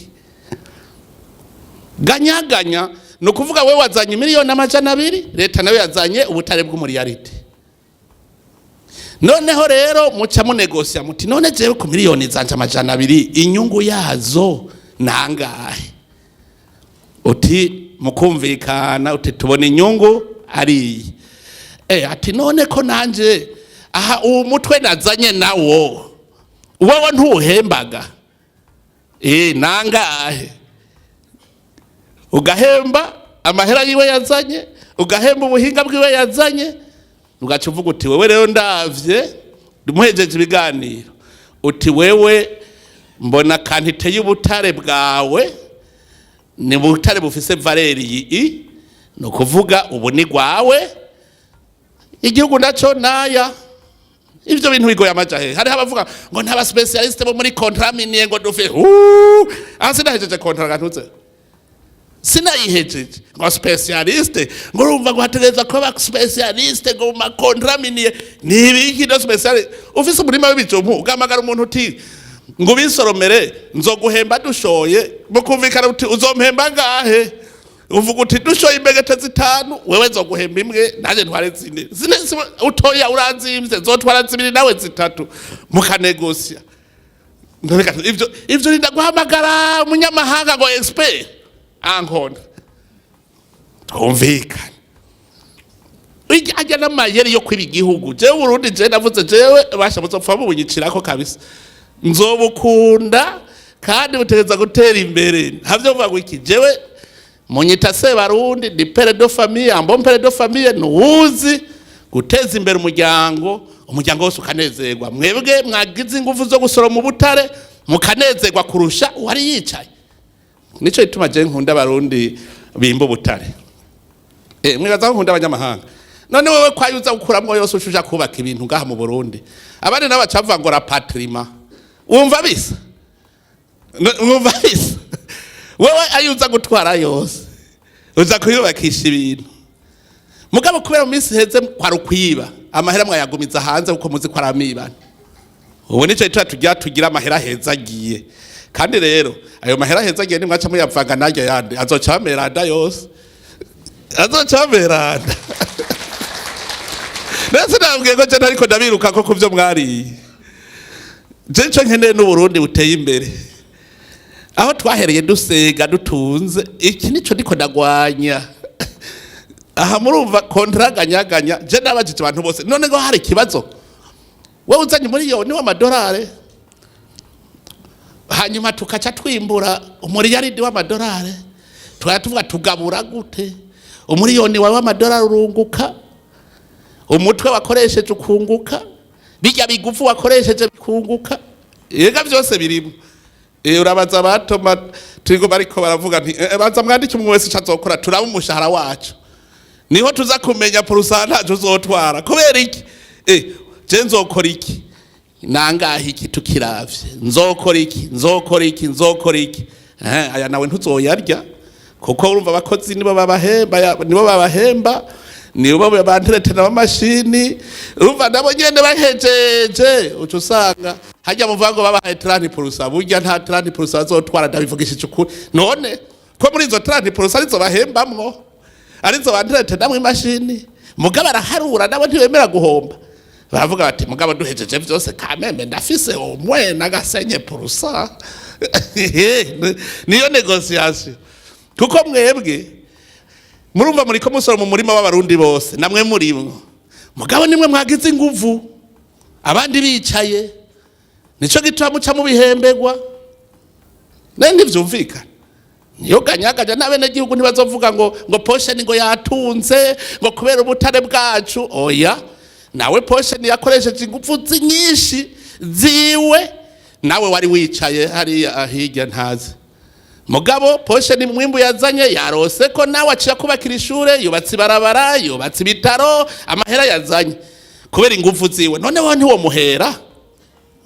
ganya no kuvuga we wazanye miliyoni 200 leta nawe yazanye ubutare bw'umuriyaridi noneho rero muca mu negosia muti none jewe ku miliyoni zanje 200 inyungu yazo nangahe uti mukumvikana uti tubone inyungu ari ati none ko nanje aha umutwe nazanye nawo wowe ntuhembaga nangahe ugahemba amahera yiwe yazanye ugahemba ubuhinga bwiwe yazanye ugaca uvuga uti wewe rero ndavye dumuhejeje ibiganiro uti wewe mbona kantite y'ubutare bwawe ni butare bufise valeri yi no kuvuga ubu ni gwawe igihugu naco naya ivyo bintu bigoye amajahe hari abavuga ngo ntaba specialist bo muri contrat minier ngo dufe sinahejeje contrat gatuze sinayihejeje ngo specialist ngo urumva ngo hategeza ko ba specialist ngo ma contrat minier ni ibiki do specialist ufise umurima w'ibijumbu ugamagara umuntu uti ngo bisoromere nzoguhemba dushoye mukumvikana uti uzompemba ngahe uvuga uti dushoye imbegete 5 wewe nzoguhemba imwe naje ntware zine utoya uranzimvye zotwara 2 nawe 3 mukanegosia ivyo linda guhamagara umunyamahanga ngo expert ankona umvikana ajya n'amayeri yo kw'Ibigihugu jewe Burundi je navuze jewe bashabutse pfa bubunyicirako kabisa nzobukunda kandi butegeza gutera imbere havyo vuga ngo iki jewe munyita se barundi di pere de famille ambo pere de famille nuzi guteza imbere umuryango wose ukanezerwa mwebwe mwagize ingufu zo gusora mu butare mukanezerwa kurusha wari yicaye nico ituma je nkunda abarundi bimba ubutare mwibaza nkunda abanyamahanga none wewe kwayuza gukuramwo yose ushusha kubaka ibintu ngaha mu Burundi abandi n'abacavuga ngo rapatrima wumva bisa wewe ayuza gutwara yose uza kuyubakisha ibintu mugabo kubera mu minsi heze kwa rukwiba amahera mwayagumiza hanze kuko muzi ko aramibana ubu nico tugira amahera heza agiye kandi rero ayo mahera heza agiye nimwaca muyavanga naryo yandi azocameranda yose azocameranda nese nabwiye ko je ntariko ndabiruka ko kuvyo mwariye je nco nkeneye n'Uburundi buteye imbere aho twahereye dusega dutunze iki nico ndiko ndagwanya aha murumva kontraganyaganya je nabajije abantu bose none ngo hari kibazo wewe uzanye miliyoni w'amadolari hanyuma tukaca twimbura umuriyaridi w'amadolari tuvuga tugabura gute umuriyoni wawe w'amadolari urunguka umutwe wakoresheje ukunguka bijya bigufu wakoresheje bikunguka yega byose birimo urabaza batoma turigo bariko baravuga nti baza mwandike umwe wese cyazokora turaba umushahara wacu niho tuza kumenya pourcentage uzotwara kubera iki je nzokora iki nangahe iki tukiravye nzokora iki aya nawe ntuzoyarya kuko urumva abakozi nibo babahemba nibo banteretana amamashini urumva nabo nyene bahejeje uco usanga hajya muvango babahaye 30% burya nta 30% azotwara ndabivugishije ukuri none ko muri izo 30% arizo bahembamwo arizo banteretana mu imashini mugabo araharura nabo ntibemera guhomba baravuga bati mugabo duhejeje byose kameme ndafise umwe nagasenye purusa niyo negotiation kuko mwebwe murumva muri ko musoro mu murima w'abarundi bose namwe murimwo mugabo nimwe mwagize inguvu abandi bicaye nico gitwa muca mu bihembegwa nende vyumvikana niyo ganyagaja nabene gihugu ntibazovuga ngo portion ngo yatunze ngo kubera ubutare bwacu oya nawe portion yakoresheje ingufu nyinshi ziwe nawe wari wicaye hari ahirya ntazi mugabo portion mwimbu yazanye yarose ko nawe aciye kubakira ishure yubatse barabara yubatse ibitaro amahera yazanye kubera ingufu ziwe none wo ntiwo muhera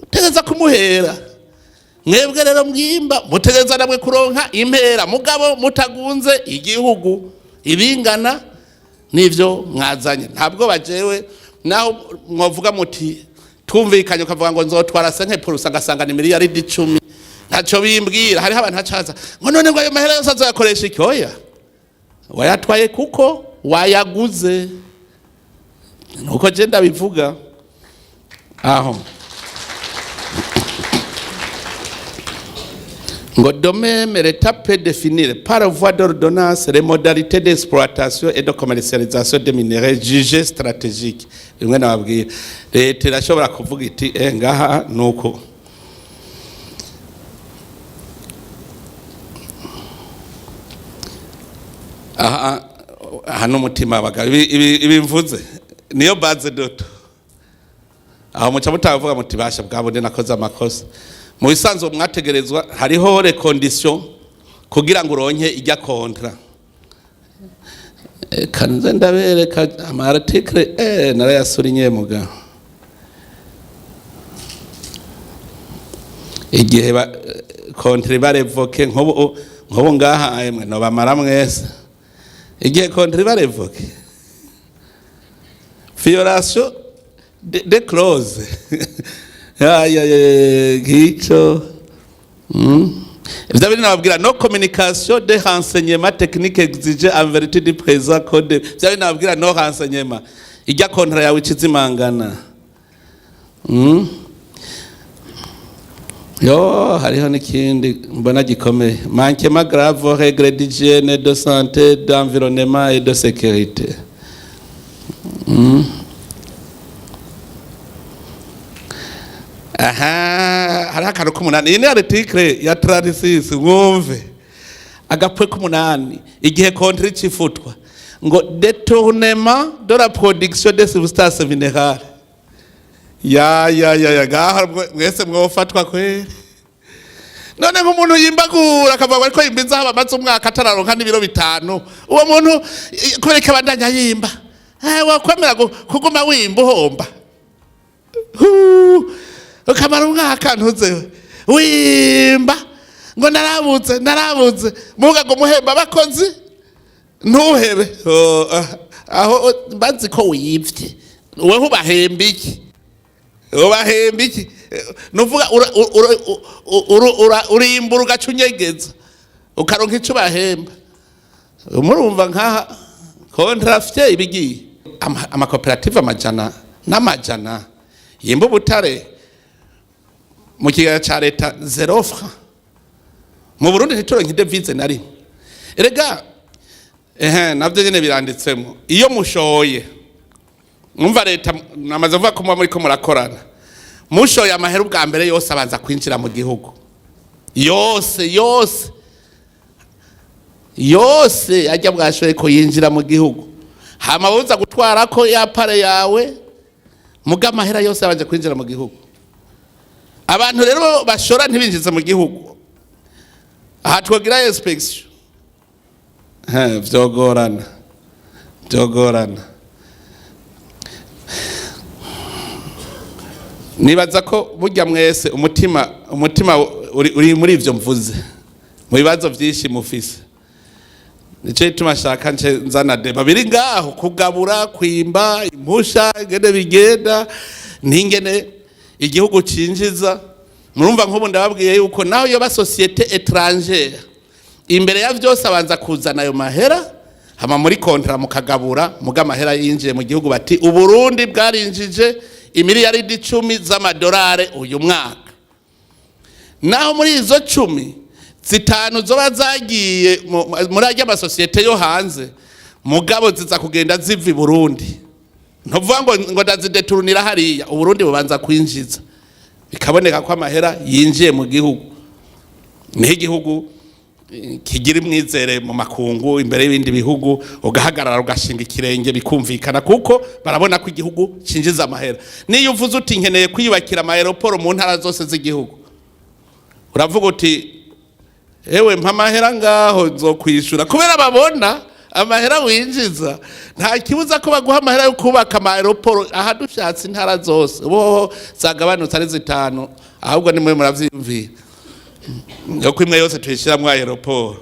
utegeza kumuhera mwebwe rero mwimba mutegeza namwe kuronka impera mugabo mutagunze igihugu ibingana nivyo mwazanye ntabwo bajewe naho mwavuga muti tumvikanye ukavuga ngo nzotwara 5% ngasanga ni miliyaridi 10 ntaco bimbwira hari abantu hacaza ngo none ngo ayo mahera yose azoyakoresha iki oya wayatwaye kuko wayaguze nuko je ndabivuga aho ngo domaine l'État peut définir par voie d'ordonnance les modalités d'exploitation et de commercialisation des minerais jugés stratégiques rimwe nababwira leta irashobora kuvuga iti ngaha nuko aha n'umutima abagabo ibi mvuze niyo base doto aho muca mutavuga muti basha bwabone nakoze amakosa mu bisanzwe mwategerezwa hariho les conditions kugira ngo uronke ijya kontra kanze ndabereka ama article narayasurinye muga igihe kontra barevoke nkobo ngaha emwe no bamara mwese igihe kontra barevoke violation de clause gico Vous avez no communication de renseignements techniques exigés en vertu du présent code. Vous avez no renseignements. Il y a contre ya wichizimangana. Yo, hariho n'ikindi mbona gikomeye. Manquement grave aux règles d'hygiène, de santé, d'environnement et de sécurité. Aha, hari akantu k'umunani. Iyi ni article ya 36 mwumve. agapwe k'umunani igihe kontri cifutwa ngo détournement de la production des substances minérales ya gaha mwese mwofatwa kweri none nk'umuntu yimbagura akavuga ko yimba inzaha bamaze umwaka atararonka n'ibiro 5 uwo muntu kureka bandanya yimba wakwemera kuguma wimba uhomba ukamara umwaka ntuzewe wimba ngo narabuze muga ngo muhemba abakozi ntuhebe aho bazi ko wiyivye wewe ubahemba iki nuvuga urimbura ugacunyegeza ukaronka ico bahemba murumva nkaha kontrafye ibigiye amakoperative amajana n'amajana yimba ubutare mu kigega ca leta 0 francs mu Burundi ntituronke devise na rimwe erega navyo nyene biranditsemo iyo mushoye mwumva leta namaze vuga ko muri ko murakorana mushoye amahera ubwa mbere yose abanza kwinjira mu gihugu yose ajya bwashoye ko yinjira mu gihugu hama buza gutwara ko yapare yawe muga amahera yose abanje kwinjira mu gihugu abantu rero bashora ntibinjize mu gihugu aha twogira inspection vyogorana nibaza ko burya mwese umutima uri muri ivyo mvuze mu bibazo vyinshi mufise nico ituma shaka nce nzana deba biri ngaho kugabura kwimba impusha ngene bigenda ntingene igihugu cinjiza murumva nk'ubu ndababwiye yuko naho yo ba société étrangère imbere ya vyose abanza kuzana ayo mahera hama muri kontra mukagabura muga amahera yinjiye mu gihugu bati Uburundi bwarinjije imiliyaridi 10 z'amadolari uyu mwaka naho muri izo 10 zitanu zoba zagiye muri ajya amasosiyete yo hanze mugabo ziza kugenda ziva i Burundi ntuvuga ngo ndazideturnira hariya Uburundi bubanza kwinjiza bikaboneka ko amahera yinjiye mu gihugu niho igihugu kigira imwizere mu makungu imbere y'ibindi bihugu ugahagarara ugashinga ikirenge bikumvikana kuko barabona ko igihugu cinjiza amahera niyo uvuze uti nkeneye kwiyubakira amaeroporo mu ntara zose z'igihugu uravuga uti ewe mpa amahera ngaho nzokwishura kubera babona amahera winjiza nta kibuza ko baguha amahera yo kubaka amaeroporo aha dushatse intara zose ubo zagabanutse ari 5 ahubwo ni mwe muravyimvira yo kwimwe yose tuyishira mu aeroport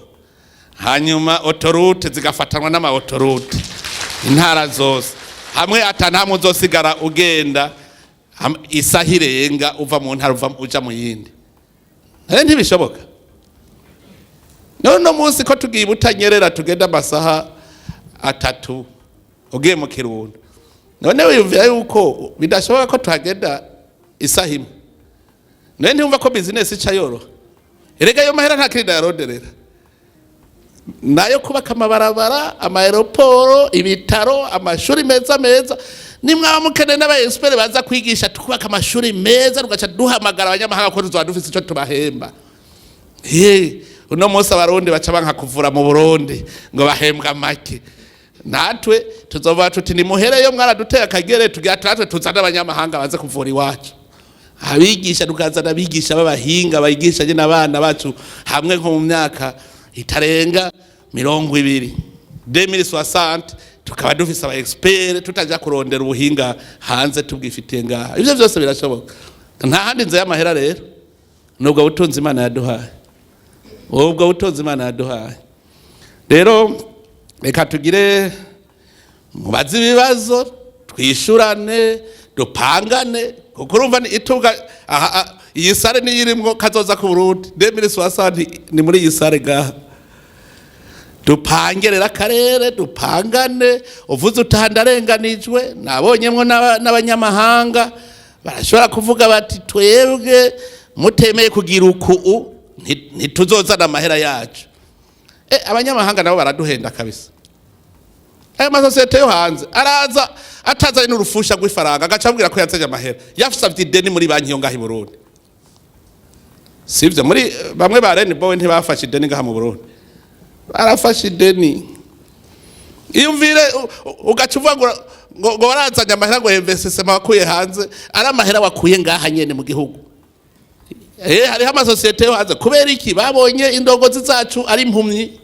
hanyuma autoroute zigafatanwa n'ama autoroute intara zose hamwe atantamwe uzosigara ugenda isahirenga uva mu ntara uja mu yindi ntibishoboka no munsi ko tugiye butanyerera tugenda amasaha 3 ugiye mu Kirundo none wiyumvira yuko bidashoboka ko tuhagenda isaha imwe none ntumva ko business ica yoro erega yo mahera nta kirida yaronderera nayo kubaka amabarabara amaeroporo ibitaro amashuri meza nimwaba mukene n'aba expert baza kwigisha tukubaka amashuri meza rugaca duhamagara abanyamahanga ko tuzoba dufise ico tubahemba uno munsi abarundi baca banka kuvura mu Burundi ngo bahembwa make natwe tuzova tuti ni muhereyo mwaraduteye akagere tugatratwe tuzana abanyamahanga baze kuvura iwacu abigisha dukazana abigisha b'abahinga bayigisha je n'abana bacu hamwe nko mu myaka itarenga 20 2060 tukaba dufise aba expert tutaja kurondera ubuhinga hanze tubwifitiye ngaha ivyo byose birashoboka nta handi nze y'amahera rero nubwo butunzi Imana yaduhaye ubwo butunzi Imana yaduhaye rero reka tugire mubazi ibibazo twishurane dupangane kuko urumva ituga iyi sare ni yirimwo kazoza ku Burundi 2060 ni muri iyi sare gaha dupangerera akarere dupangane uvuze utahandarenganijwe nabonyemwo n'abanyamahanga barashobora kuvuga bati twebwe mutemeye kugira uku ntituzozana amahera yacu abanyamahanga nabo baraduhenda kabisa aya masosiyete yo hanze araza atazanye n'urufusha rw'ifaranga agacambwira ko yatsanye amahera yafusavye ideni muri banki yo ngaha i Burundi sivyo muri bamwe ba Nibo ntibafashe ideni ngaha mu Burundi barafashe ideni iyumvire ugacuva ngo warazanye amahera ngo investissement wakuye hanze ari amahera wakuye ngaha nyene mu gihugu hariho amasosiyete yo hanze kubera iki babonye indongozi zacu ari impumyi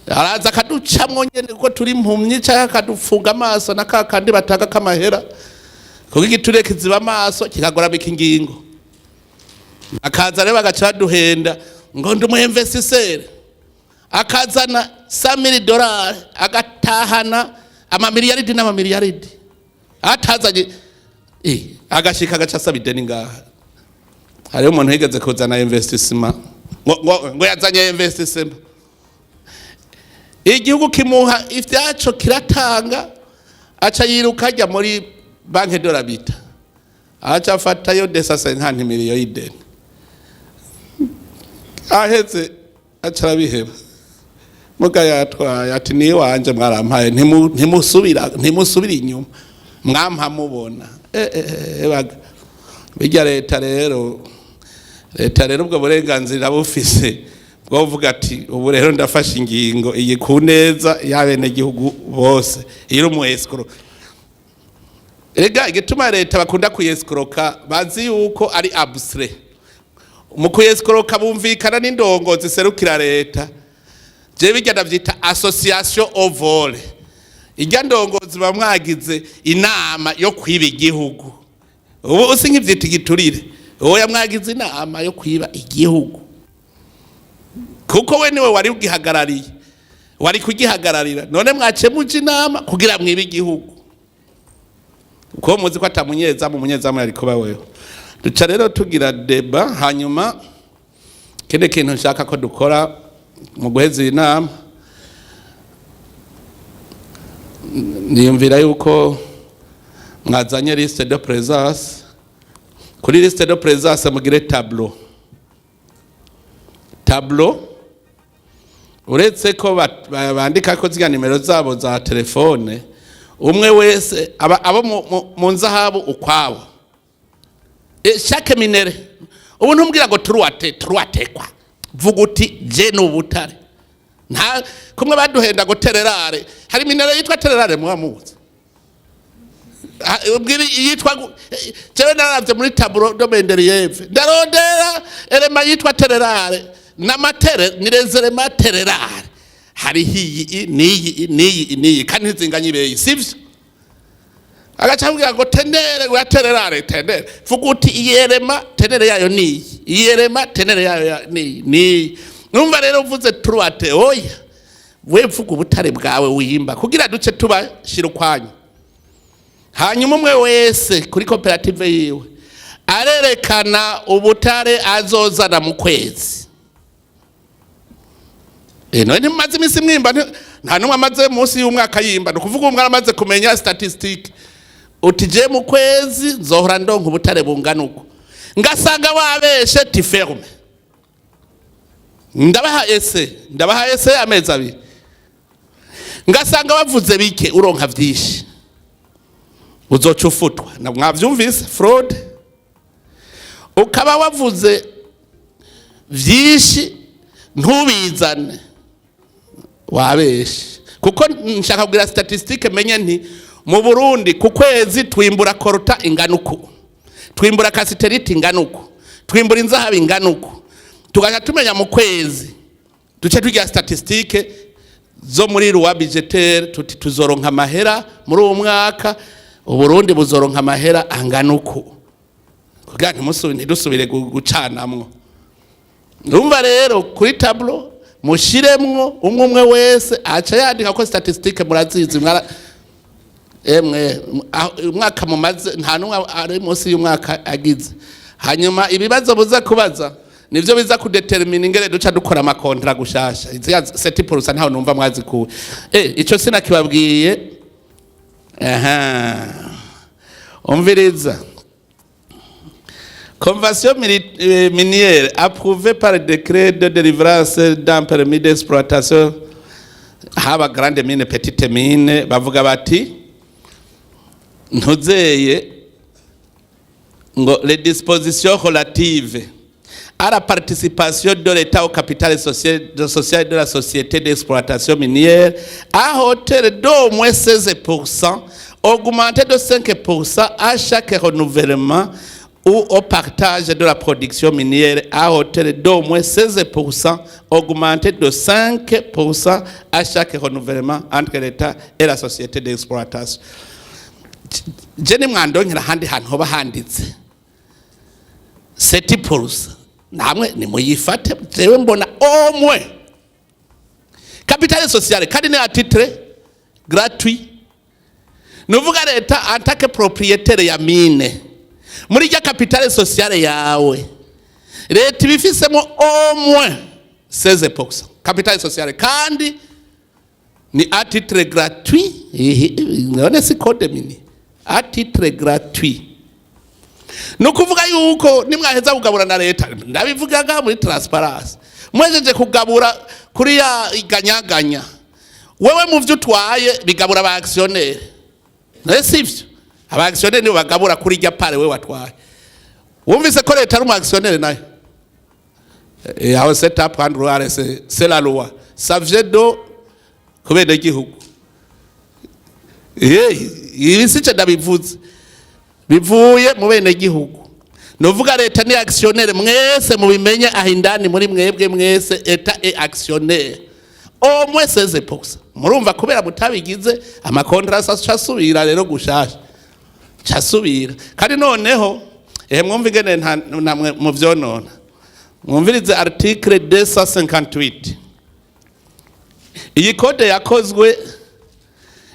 araza akaducamwo nyene kuko turi impumyi cyangwa akadufunga amaso nakakandi bataga kamahera kuko igitureke ziba amaso kikagora bikingingo akaza rero bagaca duhenda ngo ndi mu investisseur akazana $100,000 agatahana amamiliyaridi n'amamiliyaridi atazanye agashika agaca asaba ideni ngaha hariho umuntu yigeze kuzana investissement ngo yazanye investissement igihugu kimuha ivyaco kiratanga aca yiruka ajya muri banke de la bita aca afatayo desasa 50 miliyoni y'ideni aheze aca arabiheba muga yatwaye ati ni wanje mwarampaye ntimusubira inyuma mwampa mubona baga bijya leta rero ubwo burenganzira bufise bwo vuga ati ubu rero ndafashe ingingo iyi kuneza y'abene gihugu bose iri mu escro ega igituma leta bakunda kuyescroka bazi yuko ari abstrait mu kuyescroka bumvikana n'indongozi serukira leta je bijya ndavyita association of all ijya ndongozi bamwagize inama yo kwiba igihugu ubu usi nk'ivyita igiturire uwo yamwagize inama yo kwiba igihugu kuko we niwe wari ugihagarariye wari kugihagararira none mwace muje inama kugira mwiba igihugu uko muzi ko atamunyezamu yari kuba wewe duca rero tugira deba hanyuma kende kintu nshaka ko dukora mu guheza inama niyumvira yuko mwazanye liste de présence kuri liste de présence mugire tableau uretse ko bandika ko ziga nimero zabo za telefone umwe wese abo mu nzahabu ukwabo chaque minere ubu ntumbwira ngo turuatekwa vuga uti je n'ubutare nta kumwe baduhenda ngo tererare hari minere yitwa tererare mwamuzi ubwira yitwa jewe naravye muri tableau domenderieve ndarondera elema yitwa tererare n'amatere nirezere material hari hiyi niyi kandi zinganye beyi sivyo agacambwira ngo tenere watererare tenere fukuti iyerema tenere yayo niyi iyerema tenere yayo ni numva rero uvuze truate oya we mvuga ubutare bwawe wiyimba kugira duce tubashira kwanyu hanyuma umwe wese kuri koperative yiwe arerekana ubutare azozana mu kwezi none maze imisi mwimba nta numwe amaze munsi y'umwaka yimba no kuvuga umwe amaze kumenya statistique utije mu kwezi nzohora ndonka ubutare bungana uko ngasanga wabeshe tiferme ndabaha ese amezi abiri ngasanga bavuze bike uronka vyinshi uzoca ufutwa na mwavyumvise fraud ukaba wavuze vyinshi ntubizane wabeshe kuko nshaka kugira statistique menye nti mu Burundi ku kwezi twimbura korota inganuko twimbura kasiterite inganuko twimbura inzahabu inganuko tugaca tumenya mu kwezi duce tugira statistique zo muri ruwa budgetaire tuti tuzoronka amahera muri uwo mwaka Uburundi buzoronka amahera anganuko kugira ntidusubire gucanamwo ndumva rero kuri tableau mushiremwo umwe wese aca yandika ko statistique murazizi umwaka mumaze nta numwe ari munsi y'umwaka agize hanyuma ibibazo buza kubaza nivyo biza kudetermine ingere duca dukora amakontra gushasha iziya 70% ntaho numva mwazi ku ico sinakibabwiye umviriza Convention minière approuvée par le décret de délivrance d'un permis d'exploitation haba grande mine petite mine bavuga bati ntuzeye ngo les dispositions relatives à la participation de l'État au capital social de la société d'exploitation minière à hauteur d'au moins 16%, augmenté de 5% à chaque renouvellement ou au partage de la production minière à hauteur d'au moins 16%, augmenté de 5% à chaque renouvellement entre l'État et la société d'exploitation. Jenny Mwandongera handi hantu hoba handitse 7%. Namwe ni muyifate jewe mbona omwe capital sociale kandi ni à titre gratuit. Nuvuga leta en tant que propriétaire ya mine muri ya capital sociale yawe leta ibifisemo omwe 16% capital sociale kandi ni à titre gratuit. None si code mini à titre gratuit. Nukuvuga yuko nimwaheza kugabura na leta ndabivugaga muri transparence mwejeje kugabura kuri ya iganyaganya wewe mu byo utwaye bigabura aba actionnaire nesivyo aba actionnaire nibo bagabura kuri ya pare wewe watwaye wumvise ko leta ari mu actionnaire nayo aho set up and rule c'est la loi ça vient de Bw'Igihugu ibi sice ndabivuze bivuye mu bene gihugu. Novuga leta ni actionnaire mwese mubimenye ahindani muri mwebwe mwese eta e actionnaire au moins 16%. Murumva kubera mutabigize amakontrasa cyasubira rero gushasha cyasubira kandi noneho mwumva ingene namwe mu vyonona mwumvirize article 258. Iyi code yakozwe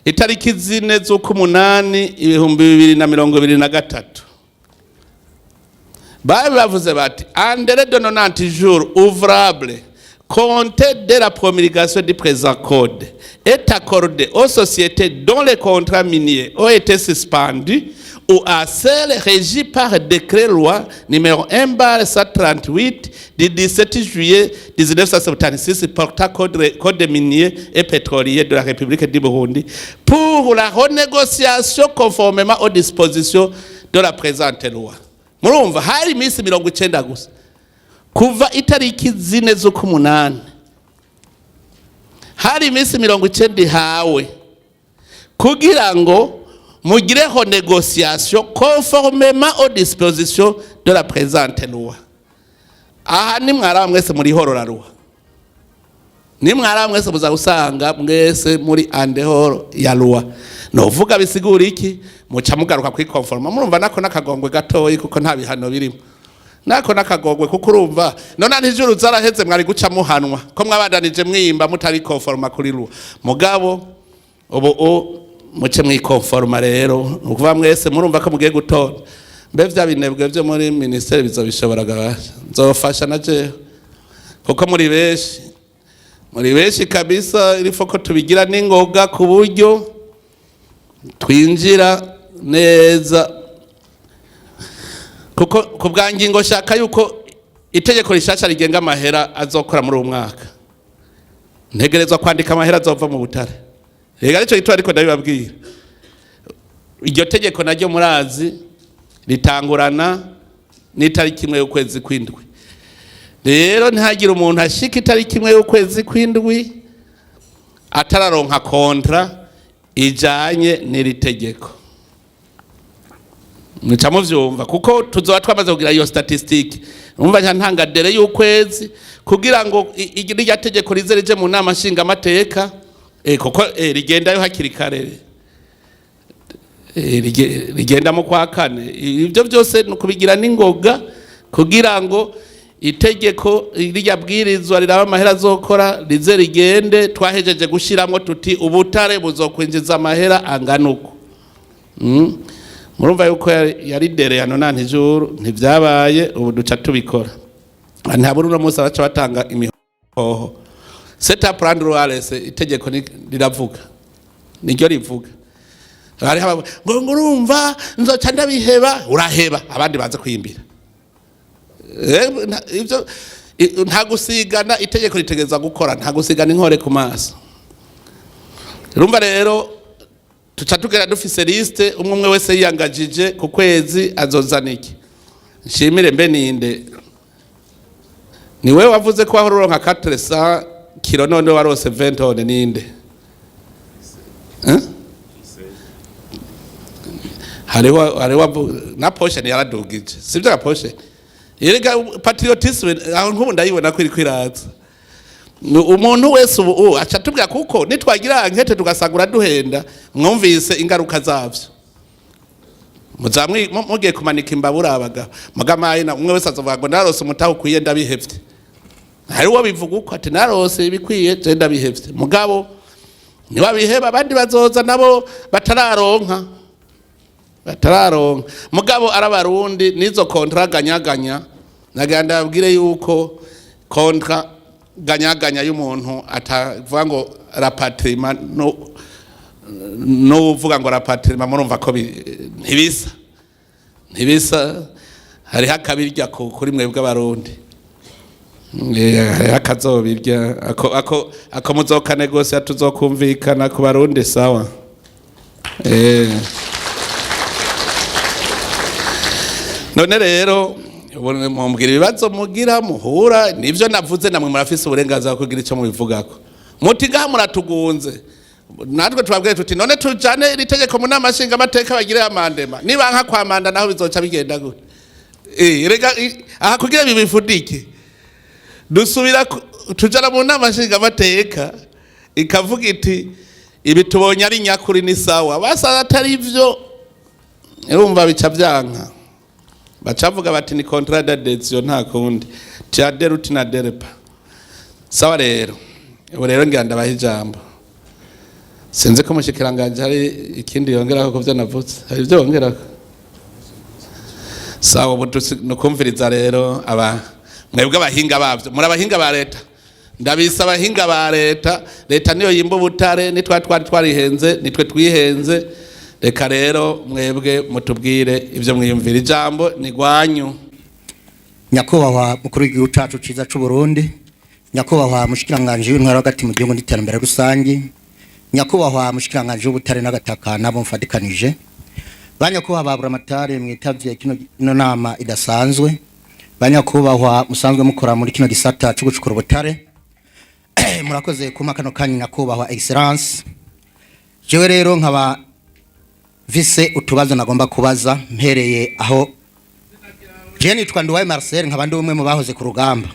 itariki 4 z'ukumunani 2023 bavuze bati en délai de 90 jours ouvrables compté de la promulgation du présent code est accordé aux sociétés dont les contrats miniers ont été suspendus ou à celles régies par décret loi numéro 1/138 du 17 juillet 1976 portant code minier et pétrolier de la République du Burundi pour la renégociation conformément aux dispositions de la présente loi. Murumva hari iminsi 90 gusa kuva itariki 4 z'ukumunani hari iminsi 90 hawe kugira ngo mugire renégociation conformément aux dispositions de la présente loi. Aha ni mwara mwese muri horora loi. Ni mwara mwese muzagusanga mwese muri andehoro ya loi. Novuga bisigura iki muca mugaruka kwikonforma murumva nako nakagongwe gatoyi kuko nta bihano birimo. Nako nakagongwe kuko urumva none ntijuru zaraheze mwari guca muhanwa ko mwabandanije mwimba mutari conforma kuri loi. Mugabo ubu muce mwikonforma rero ukuva mwese murumva ko mugiye gutora mbe vya binebwe byo muri ministeri bizobishobora gabasha nzofasha naje kuko muri beshi kabisa ilifo ko tubigira ningoga ku buryo twinjira neza kuko kubwangingo shaka yuko itegeko rishasha rigenga amahera azokora muri umwaka ntegerezwa kwandika amahera azova mu butare. Ega rico gitwa ariko ndabibabwira iryo tegeko naryo murazi ritangurana n'itariki 1 y'ukwezi kw'indwi. Rero ntihagira umuntu ashika itariki 1 y'ukwezi kw'indwi atararonka kontra ijanye n'iri tegeko. Muca muvyumva kuko tuzoba twamaze kugira iyo statistique umva ntanga dere y'ukwezi kugira ngo iryo tegeko rize rije mu nama nshinga amateka kuko rigenda yo hakiri kare rigenda mu kwa kane ibyo byose nukubigira ningoga kugira ngo itegeko ryabwirizwa riraba amahera azokora rize rigende twahejeje gushiramo tuti ubutare buzokwinjiza amahera anganuko. Murumva yuko yari dere ya 90 jours ntivyabaye ubu duca tubikora ntabwo uno munsi abaca batanga imihoho. C'est à prendre l'oise itegeko riravuga niryo rivuga ari haba ngo ngurumva nzoca ndabiheba uraheba abandi baze kwimbira ivyo nta gusigana itegeko ritegeza gukora nta gusigana inkore ku maso. Urumva rero tuca tugera dufise liste umwe wese yiyangajije ku kwezi azozana iki nshimire mbe ninde niwe wavuze ko wahora uronka 400 kilo none warose 20 tone ninde hariho na portion yaradugije sivyo ga portion yerega patriotisme aho nkubu ndayibona ko iri kwiraza umuntu wese ubu aca tubwira kuko nitwagira nkete tugasagura duhenda mwumvise ingaruka zavyo muzamwe mugiye kumanika imbabura abaga magamaye na umwe wese azovuga ngo narose umutaho kwiye ndabihevye hariho bivuga uko ati narose ibikwiye je ndabihevye mugabo niba biheba abandi bazoza nabo batararonka mugabo arabarundi nizo kontra ganyaganya naganda abwire yuko kontra ganyaganya y'umuntu atavuga ngo rapatrima no uvuga ngo rapatrima murumva ko ntibisa hari hakabirya kuri mwebwe abarundi akazobirya ako muzoka negosia tuzokumvikana ku barundi sawa none rero mumbwira ibibazo mugira muhura nivyo navuze namwe murafise uburenganzira kugira ico mubivugako muti ngaha muratugunze natwe twabwiye tuti none tujane iri tegeko mu nama nshinga amateka bagire amandema niba nka kwamanda naho bizoca bigenda gute rega aha kugira bibifudike dusubira tujana mu nama nshinga amateka ikavuga iti ibi tubonye ari nyakuri ni sawa basa atari ivyo urumva bica byanka bacavuga bati ni contradiction nta kundi tiadere utinaderepa sawa rero ubu rero nganda bahijambo sinzi ko mushikiranganje hari ikindi yongera ko byo navutse hari byo yongera sawa ubu nukumviriza rero mwebwe abahinga bavyo muri abahinga ba leta ndabisa abahinga ba leta niyo yimba ubutare nitwa twarihenze nitwe twihenze reka rero mwebwe mutubwire ivyo mwiyumvira ijambo ni gwanyu nyakubahwa mukuru w'igihugu cacu ciza c'u Burundi nyakubahwa mushikiranganje w'intwaro hagati mu gihugu n'iterambere rusangi nyakubahwa mushikiranganje w'ubutare n'agataka nabo mfadikanije banyakubahwa babura amatare mwitavye kino nama idasanzwe banyakubahwa musanzwe mukora muri kino gisata cyo gucukura ubutare murakoze kuma kano kanyi nyakubahwa excellence jewe rero nkaba vise utubazo nagomba kubaza mpereye aho je nitwa Nduwaye Marcel nkaba ndi umwe mu bahoze ku rugamba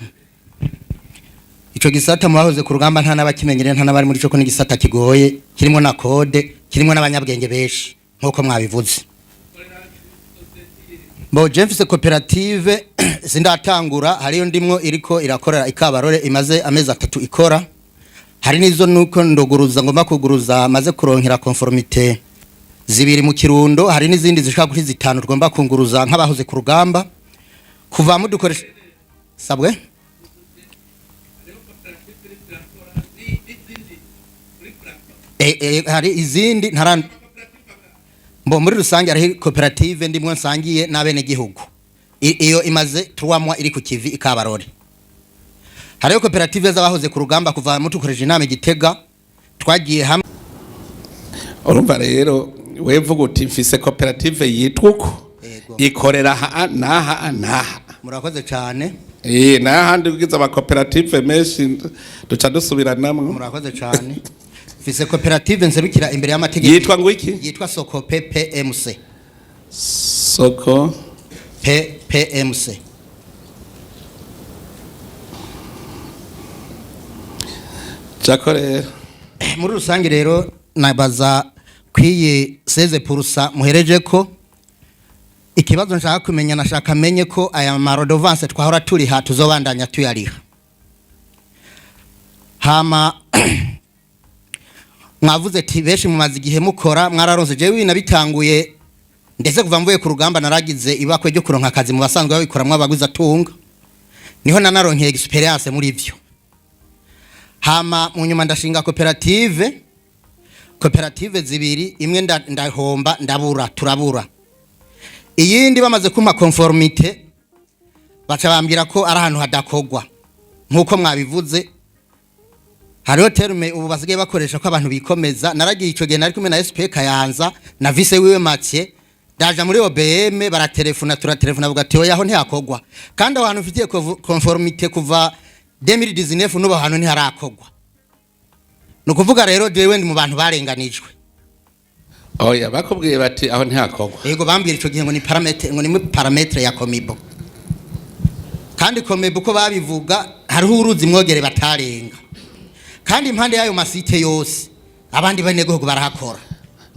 ico gisata mu bahoze ku rugamba nta nabakimenyere nta nabari muri cyo ko ni gisata kigoye kirimo na code kirimo n'abanyabwenge beshi nkuko mwabivuze Bo Jemfise koperative sindatangura hariyo ndimwo iriko irakorera ikabarore imaze amezi 3 ikora hari nizo nuko ndoguruza ngomba kuguruza maze kuronkera conformité zibiri mu Kirundo hari n'izindi zishaka kuri 5 tugomba kunguruza nk'abahoze ku rugamba kuva mu dukoresha sabwe hari izindi ntarandi mbo muri rusange ari koperative ndimwe nsangiye n'abene gihugu iyo imaze 3 mois iri ku kivi ikabarore hariyo koperative z'abahoze ku rugamba kuva mu tukoresha inama Gitega twagiye hamwe urumva rero wevuga uti mfise koperative yitwa uko ikorera naha murakoze cyane nahandi ugize aba koperative menshi duca dusubiranamwe murakoze cyane mfise koperative nserukira imbere y'amategeko yitwa ngo iki yitwa Soko PPMC Soko PPMC Chakore muri rusange rero nabaza kwiye 16% muhereje ko ikibazo nshaka kumenya nashaka menye ko aya marodovance twahora turi ha tuzobandanya tuyariha hama mwavuze ati beshi mumazi gihe mukora mwararonse jewe nabitanguye ndetse kuva mvuye ku rugamba naragize ibakwe ryo kuronka akazi mu basanzwe babikoramwe abaguza tunga niho nanaronkeye experience muri ivyo hama mu nyuma ndashinga koperative zibiri imwe ndahomba ndabura turabura iyindi bamaze kumpa conformité baca bambira ko ari ahantu hadakogwa nkuko mwabivuze hariho terme ubu basigaye bakoresha ko abantu bikomeza naragiye ico gihe nari kumwe na SP Kayanza na vice wiwe Mathieu daja muri OBM baratelefona turatelefona bavuga ati oya aho ntiyakogwa kandi abantu ufitiye conformité kuva 2019 nuba hano ntiharakogwa no kuvuga rero jewe ndi mu bantu barenganijwe oya bakubwiye bati aho ntiyakogwa yego bambwira ico gihe ngo ni parametre ya Komibo kandi Komibo ko babivuga hariho uruzi mwogere batarenga kandi impande yayo masite yose abandi banegogo barahakora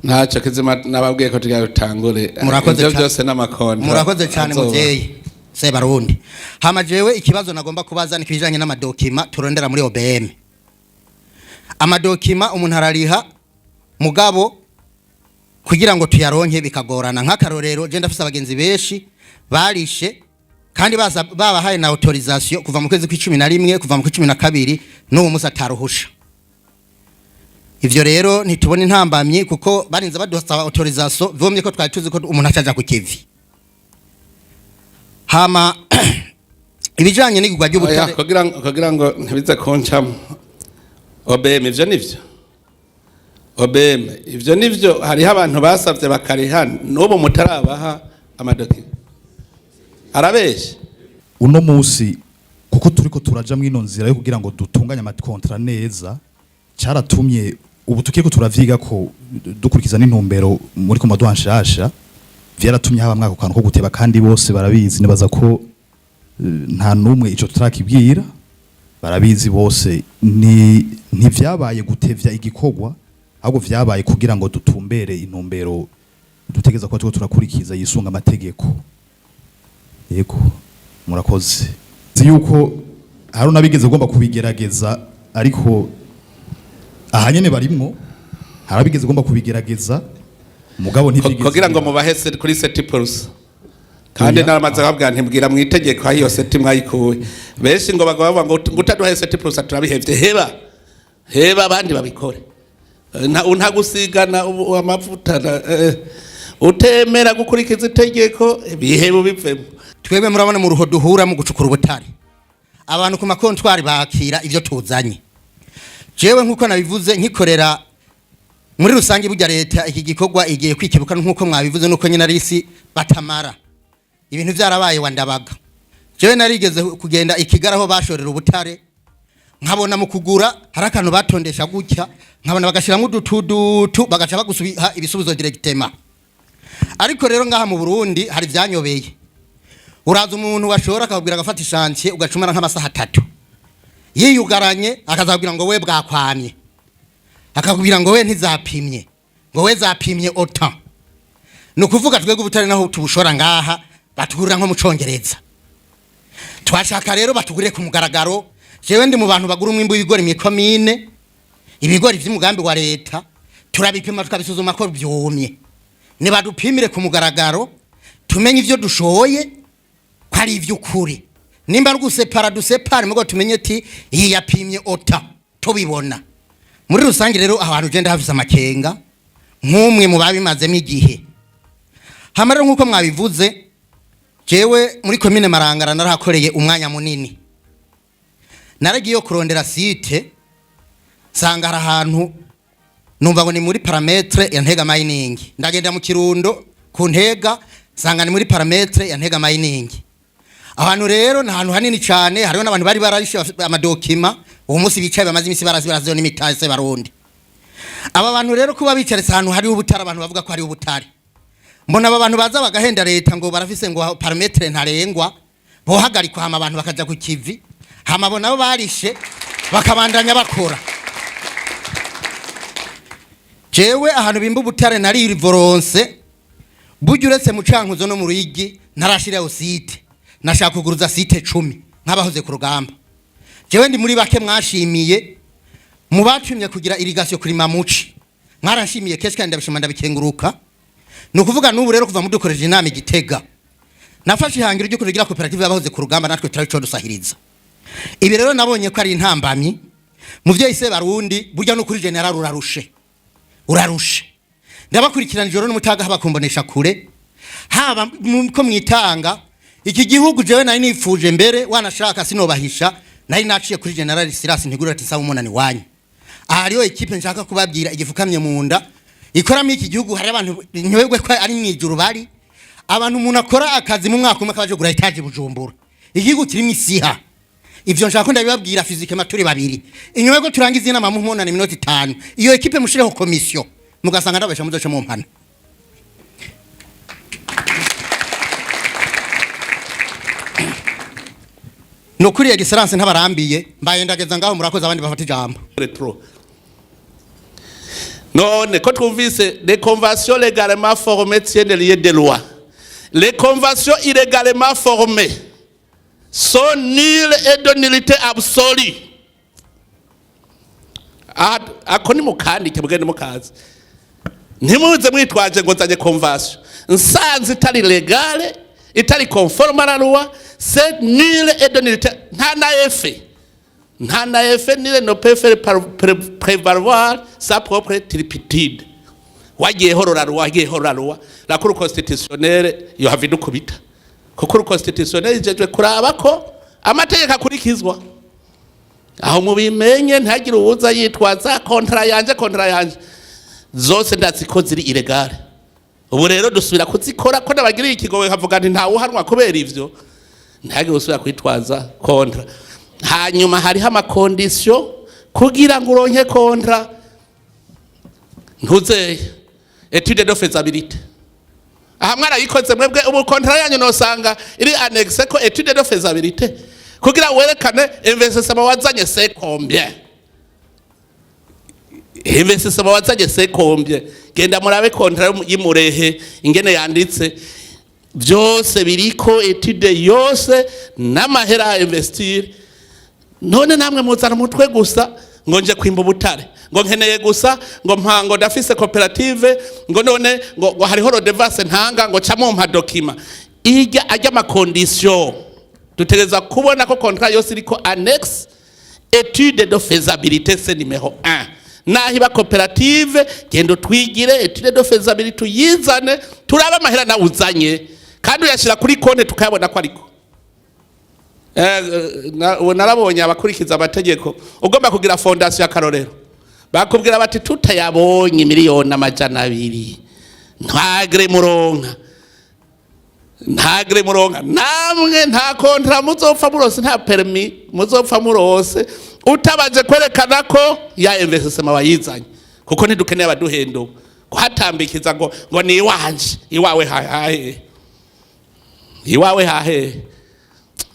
ntacyo kizima nababwiye ko tugiye gutangure ibyo byose n'amakontra murakoze cyane muvyeyi se barundi hama jewe ikibazo nagomba kubaza ni kijanye n'amadokima turondera muri OBM amadokima umuntu arariha mugabo kugira ngo tuyaronke bikagorana nk'akarorero je ndafise abagenzi beshi barishe kandi babahaye na autorisation kuva mu kwezi kwa11 kuva mu kwa 12 n'uwo musa taruhusha ivyo rero ntitubona intambamye kuko barinze badusaba autorisation vomye ko twari tuzi ko umuntu acaja ku kivi hama ibijanye n'igwa ry'ubutare kugira ngo ntibize koncamo OBM ivyo nivyo OBM ivyo nivyo hariho abantu basavye bakariha n'ubu mutarabaha amadoki arabeshe uno musi kuko turiko turaja mwino nzira yo kugira ngo dutunganye amakontra neza cyaratumye ubu tukiko turavyiga ko dukurikiza n'intumbero muri ko maduhanshasha vyaratumye haba mwaka kantu ko guteba kandi bose barabizi nibaza ko nta numwe ico turakibwira barabizi bose ni vyabaye gutevya igikogwa ahubwo vyabaye kugira ngo dutumbere intumbero dutegeza ko turakurikiza yisunga amategeko yego murakoze yuko hari nabigeze ugomba kubigerageza ariko ahanyene barimwo harabigeze ugomba kubigerageza mugabo ntivigeze kugira ngo mubahese kuri 70% kandi naramaze babwira ntibwira mu itegeko ayo 70 mwayikuye beshi ngo bagaba ngo utaduhe 70% turabihevye heba abandi babikore nta gusigana amavuta utemera gukurikiza itegeko bihebo bivemo twebwe murabona mu ruho duhura mu gucukura ubutare abantu ku makontwari bakira ivyo tuzanye jewe nkuko nabivuze nkikorera muri rusange burya leta iki gikorwa igiye kwikibuka nkuko mwabivuze nuko nyina risi batamara ibintu byarabaye wandabaga jewe narigeze kugenda ikigaraho bashorera ubutare nkabona mu kugura harakantu batondesha gutya nkabona bagashiramo udutudutu bagaca bagusubiha ibisubizo directement ariko rero ngaha mu Burundi hari vyanyobeye uraza umuntu washora akabwira agafata ishantiye ugacumara nk'amasaha 3 yiyugaranye akazabwira ngo we bwakwamye akakubwira ngo we ntizapimye ngo we zapimye autant no kuvuga twego ubutare naho tubushora ngaha batugurira nko mu Congereza twashaka rero batugurire ku mugaragaro jewe ndi mu bantu bagura umwimbo w'ibigori mu komine ibigori vy'umugambi wa leta turabipima tukabisuzuma ko byumye ne badupimire ku mugaragaro tumenye ivyo dushoye kwari ivy'ukuri nimba rugusepara dusepare mugo tumenye ati iyi yapimye ota tubibona muri rusange rero abantu genda hafise amakenga nk'umwe mu babimazemo igihe hamara nkuko mwabivuze jewe muri komine Marangara narahakoreye umwanya munini naragiye kurondera site sanga ahantu numva ngo ni muri parametre ya Ntega mining ndagenda mu Kirundo ku Ntega sanga ni muri parametre ya Ntega mining abantu rero nahantu hanini cyane hariho n'abantu bari bararishe amadokima uwo munsi bicaye bamaze imisi baraziyo n'imitase barundi aba bantu rero kuba bicaretse ahantu hari ubutare abantu bavuga ko hari ubutare mbona aba bantu baza bagahenda leta ngo barafise ngo parametre ntarengwa bohagarikwa hama abantu bakaja ku kivi hama bona bo barishe bakabandanya bakora jewe ahantu bimba ubutare nari volonse burya uretse mu Cankuzo no mu Ruyigi ntarashiraho site nashaka kuguruza site 10 nkabahoze ku rugamba jewe ndi muri bake mwashimiye mu batumye kugira irrigation kuri mamuci mwarashimiye keshi kandi ndabishima ndabikenguruka no kuvuga n'ubu rero kuva mu dukoreje inama Igitega nafashe ihangiro ryo kugira koperative yabahoze ku rugamba natwe turabico dusahiriza ibi rero nabonye ko ari intambamyi mu vyo ise barundi burya no kuri general urarushe ndabakurikirana joro n'umutaga habakombonesha kure haba ko mwitanga iki gihugu jewe nari nifuje mbere wanashaka sinobahisha nari naciye kuri general Silas ntigurira ati sawa umunani wanyu ahariyo equipe nshaka kubabwira igifukamye Munda ikoramo iki gihugu hari abantu nywegwe ko ari mwijuru bari abantu umuntu akora akazi mu mwaka umwe akaje gura etaje Bujumbura igihugu kirimo isiha ivyo nshaka ko ndabibabwira fizike maturi babiri inyuma yo turangiza inama mu mpona ni minota 5 iyo equipe mushireho commission mugasanga ndabesha muzoce mu mpana nokuri ya gisaranse ntabarambiye mbaye ndageza ngaho murakoze abandi bafata ijambo none ko twumvise les conventions légalement formées tiennent lieu de loi. Les conventions illégalement formées sont nulles et de nullité absolue. Ako ni mukandike mugende mukazi. Ntimuze mwitwaje ngo nzanye convention. Nsanze itari légale, itari conforme à la loi, c'est nul et de nullité. Nta na effet. Nta na effet nul ne peut faire prévaloir sa propre turpitude. Wagiye horora loi la cour constitutionnelle yo havidu kubita kuko cour constitutionnelle ijeje kuraba ko amategeko akurikizwa aho mubimenye ntagire ubuza yitwaza kontra yanje zose ndaziko ziri illegale ubu rero dusubira kuzikora ko nabagiriye ikigowe havuga nti nta uhanwa kubera ivyo ntagire usubira kwitwaza kontra hanyuma hari ama condition kugira ngo uronke kontra ntuze étude de faisabilité. Aha mwarayikoze mwebwe ubu contrat yanyu nosanga iri annexe ko étude de faisabilité. Kugira werekane investissement wazanye c'est combien. Investissement wazanye c'est combien. Genda murabe contrat yimurehe ingene yanditse byose biriko étude yose n'amahera investir. None namwe muzana mutwe gusa ngo nje kwimba ubutare. Ngo nkeneye gusa ngo mpango ndafise cooperative ngo none ngo hariho redevance ntanga ngo camo mpa document ijya ajya ma condition dutegereza kubona ko contrat yose iriko annexe étude de faisabilité c'est numéro 1 nahiba cooperative gendo twigire étude de faisabilité yizane turaba amahera na uzanye kandi uyashira kuri konte tukayabona ko ariko narabonye abakurikiza amategeko ugomba kugira fondation ya karorero bakubwira bati tutayabonye miliyoni 200 ntagre muronka namwe nta kontra muzopfa murose nta permis muzopfa murose utabaje kwerekana ko ya investissement wayizanye kuko ntidukeneye abaduhendo ko hatambikiza ngo ni iwanje iwawe hahe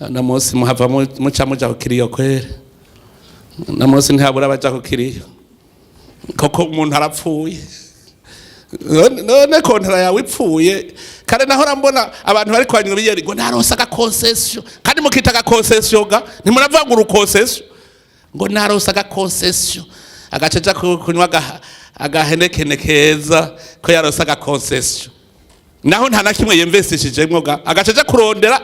na munsi muhava muca muja kukiriyo kwere na munsi ntihabura baja kukiriyo koko umuntu arapfuye none kontra yawe ipfuye kare naho rambona abantu bari kwanywa biyeri ngo narosa ga concession kandi mukita ga concession ga ntimuravanga concession ngo narosa ga concession agacaja kunywa agahenekene keza ko yarosa ga concession naho nta nakimwe yemvestishijemwo ga agacaja kurondera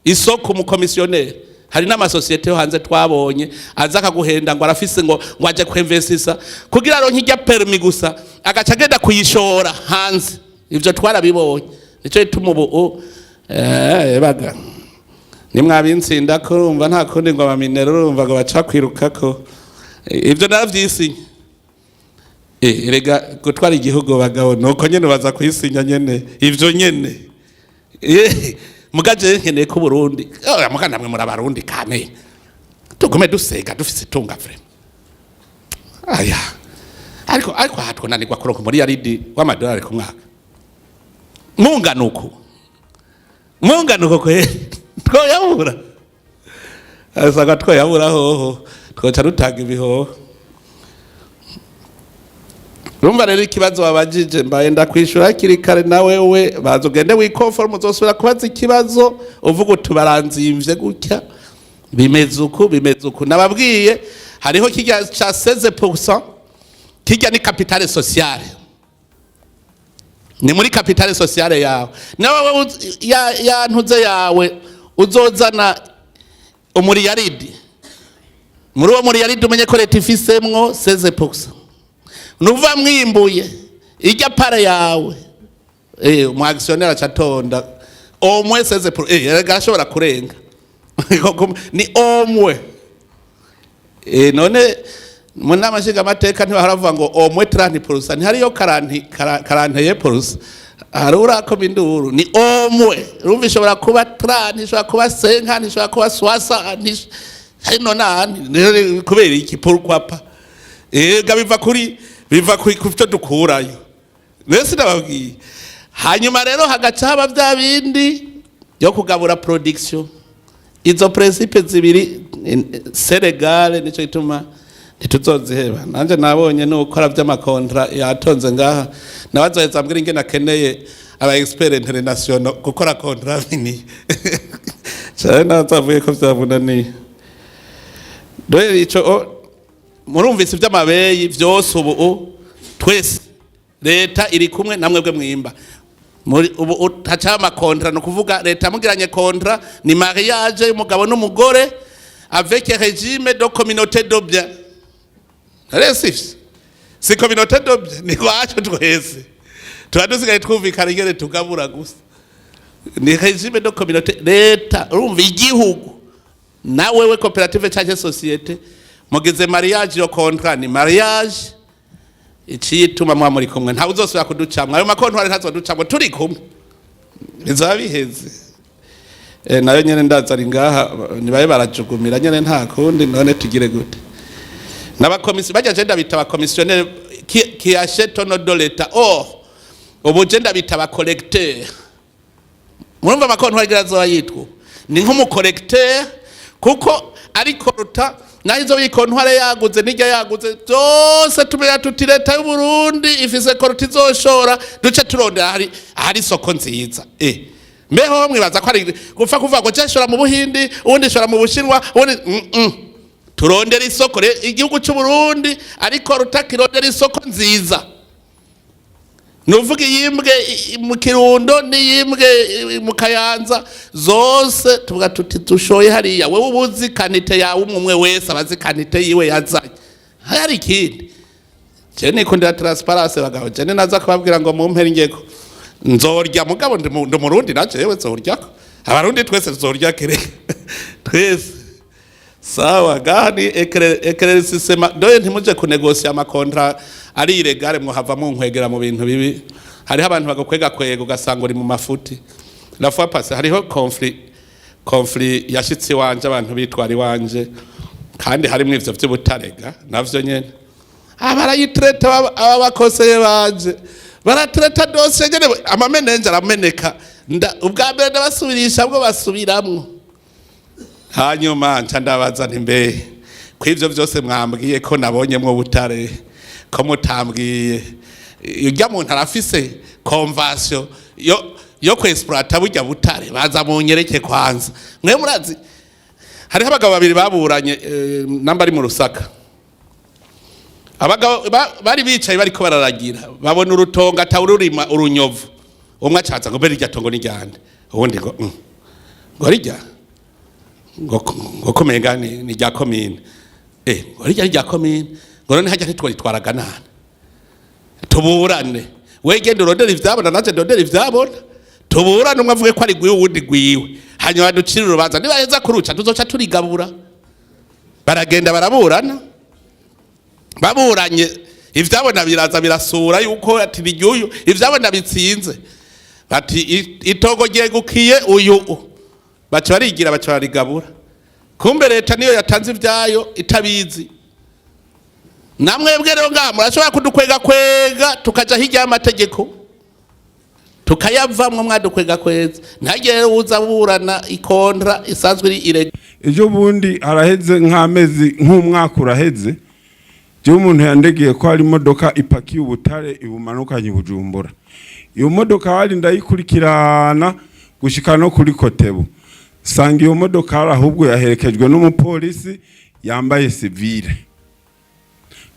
isoko mu commissionnaire hari n'ama societe yo hanze twabonye azaka guhenda ngo arafise ngo aje kwinvestisa kugira ronke ijya permis gusa agaca genda kuyishora hanze ivyo twarabibonye nico ituma ubu baga nimwabintsinda ko urumva nta kundi ngo abaminero urumva ngo baca kwirukako ivyo naravyisinye rega gutwara igihugu bagabo nuko nyene baza kwisinya nyene ivyo nyene mugaje nkeneye ku Burundi mugana mwe muri abarundi kame tugume dusega dufise tunga vrema aya ariko hatwonanirwa kuronka muri yaridi w'amadolari ku mwaka munganuko kwe twoyabura asaga twoyabura hoho twoca rutanga ibihoho rumva rero ikibazo wabajije mbaye ndakwishura kiri kare nawe we bazogende wikonform uzosubira kubaza ikibazo uvuga utubaranzimvye gutya bimeze uku nababwiye hariho kijya cha 16% kijya ni capitale sociale ni muri capitale sociale yawe nawe ya ntuze yawe uzozana umuriyaridi muri uwo muriyaridi umenye ko leta ifisemwo 16%. Nuva mwimbuye ijya pare yawe mu actionnaire acatonda omwe 16% gashobora kurenga ni omwe none munama shiga amateka ntibaharavuga ngo omwe 30% ntihariyo 40% harura ko induru ni omwe urumva ishobora kuba 30 ishobora kuba 50 ishobora kuba 60 hino nani kubera iki pourquoi pas biva kuri kufite dukurayo nese ndababwiye hanyuma rero hagaca haba bya bindi yo kugabura production izo principe zibiri Senegal nico ituma ntituzoziheba nanje nabonye no gukora by'amakontra yatonze ngaha nabazoheza mbwira ingene akeneye aba expert international gukora kontra bini cyane nazavuye ko byavuna ni dore ico murumvise by'amabeyi byose ubu twese leta iri kumwe namwe bwe mwimba ubu tacama kontra no kuvuga leta mugiranye kontra ni mariage y'umugabo n'umugore avec régime de communauté de bien resifs si communauté de bien ni kwacho twese twadusigaye twumvikana ingene tugabura gusa ni régime de communauté leta urumva igihugu na wewe cooperative cyangwa societe mugize mariage yo kontra ni mariage icituma mwa muri kumwe nta uzosubira kuducamwa ayo makontwari ntazoducamwe turi kumwe bizaba biheze nayo nyene ndazari ngaha nibaye barajugumira nyene nta kundi none tugire gute n'abakomisi bajya genda bita abakomisiyoneri qui achète tonneau de l'état ubu genda bita abacollecteur murumva amakontwari girazoba yitwa ni nk'umucollecteur kuko ariko ruta nahizo bikontware yaguze nijya yaguze byose tumenya tuti leta y'u Burundi ifise koroti zoshora duce turondera hari soko nziza mbeho mwibaza ko ari gupfa kuvuga ngo cyashora mu Buhindi ubundi shora mu Bushinwa ubundi turondera isoko igihugu cy'u Burundi ariko rutakirondera isoko nziza nuvuga yimbwe mu Kirundo niyimbwe mu Kayanza zose tuvuga tuti dushoye hariya wewe ubuzi kanite yawe umwe wese abazi kanite yiwe yazanye hari ikindi cyane ko ndira transparence bagabo cyane naza kubabwira ngo mu mpera ingeko nzorya mugabo ndi mu Rundi naje yewe nzorya abarundi twese nzorya kere twese sawa gani ekere systema doye ntimuje kunegosia amakontra ari ilegale muhava mu nkwegera mu bintu bibi hariho abantu bagakwega kwego ugasanga uri mu mafuti la fois passée hariho conflit yashitse wanje abantu bitwari wanje kandi harimo ivyo by'ubutarega navyo nyene abarayitreta abakoseye banje baratreta dose nyene amamenenje arameneka ubwa mbere ndabasubirisha bwo basubiramwo hanyuma nca ndabaza nti mbe kw'ivyo byose mwambwiye ko nabonyemwo Ubutare ko mutambwiye ujya muntu arafise convention yo kwexploiter burya Butare baza mu nyereke kwanza mwe murazi hariho abagabo babiri baburanye namba ari mu Rusaka abagabo bari bicaye bariko bararagira babona urutonga atawururima urunyovu umwe acaza ngo beri ryatongo ni ryande ubundi ngo rijya ngo komenga ni rya commune ngo rijya rya commune ngo none hajya ntitwitwaraga nana tuburane wegenda urondera ivyabona naje ndondera ivyabona tuburane umwe avuge ko ari gwiwe uwundi gwiwe hanyuma ducira urubanza nibaheza kuruca tuzoca turigabura baragenda baraburana baburanye ivyabona biraza birasura yuko ati bigyuyu ivyabona bitsinze bati itogo ryegukiye uyu baca barigira baca barigabura kumbe leta niyo yatanze ivyayo itabizi namwebwe rero ngaha murashobora kudukwega tukaja hirya y'amategeko tukayavamwo mwadukwega kweza ntagire rero uza burana ikontra isanzwe iri irege ejo bundi haraheze nk'amezi nk'umwaka uraheze je umuntu yandegeye ko hari imodoka ipakiye Ubutare ibumanukanye Bujumbura iyo modoka wari ndayikurikirana gushika no kuri Kotebu sanga iyo modoka ahubwo yaherekejwe n'umupolisi yambaye civile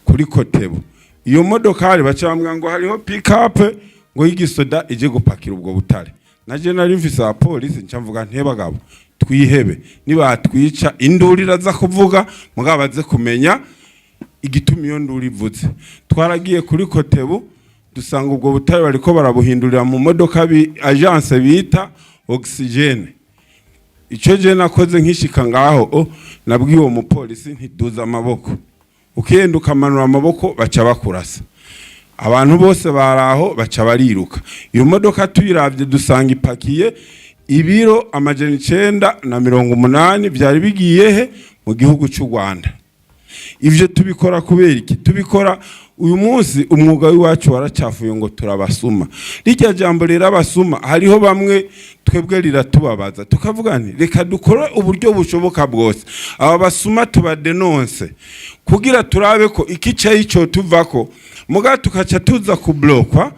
kuri Kotebu iyo modoka hari bacambwa ngo hariho pick up ngo yigisoda ije gupakira ubwo Butare naje nari mfise abapolisi ncamvuga ntebagabo twihebe niba twica indurira za kuvuga mugabaze kumenya igitumi iyo nduri ivuze twaragiye kuri Kotebu dusanga ubwo Butare bariko barabuhindurira mu modoka agence bita oxygene ico je nakoze nkishika ngaho nabwiye uwo mupolisi ntiduza amaboko ukenda ukamanura amaboko baca bakurasa abantu bose baraho baca bariruka. Iyo modoka tuyiravye dusanga ipakiye ibiro 980 byari bigiye he mu gihugu cy'u Rwanda. Ivyo tubikora kubera iki? Tubikora uyu munsi umwuga w'iwacu waracafuye ngo turabasuma. Rijya jambo rero abasuma hariho bamwe twebwe riratubabaza tukavuga nti reka dukore uburyo bushoboka bwose aba basuma tubadenonse kugira turabe ko ikica yico tuvako muga tukaca tuza kublokwa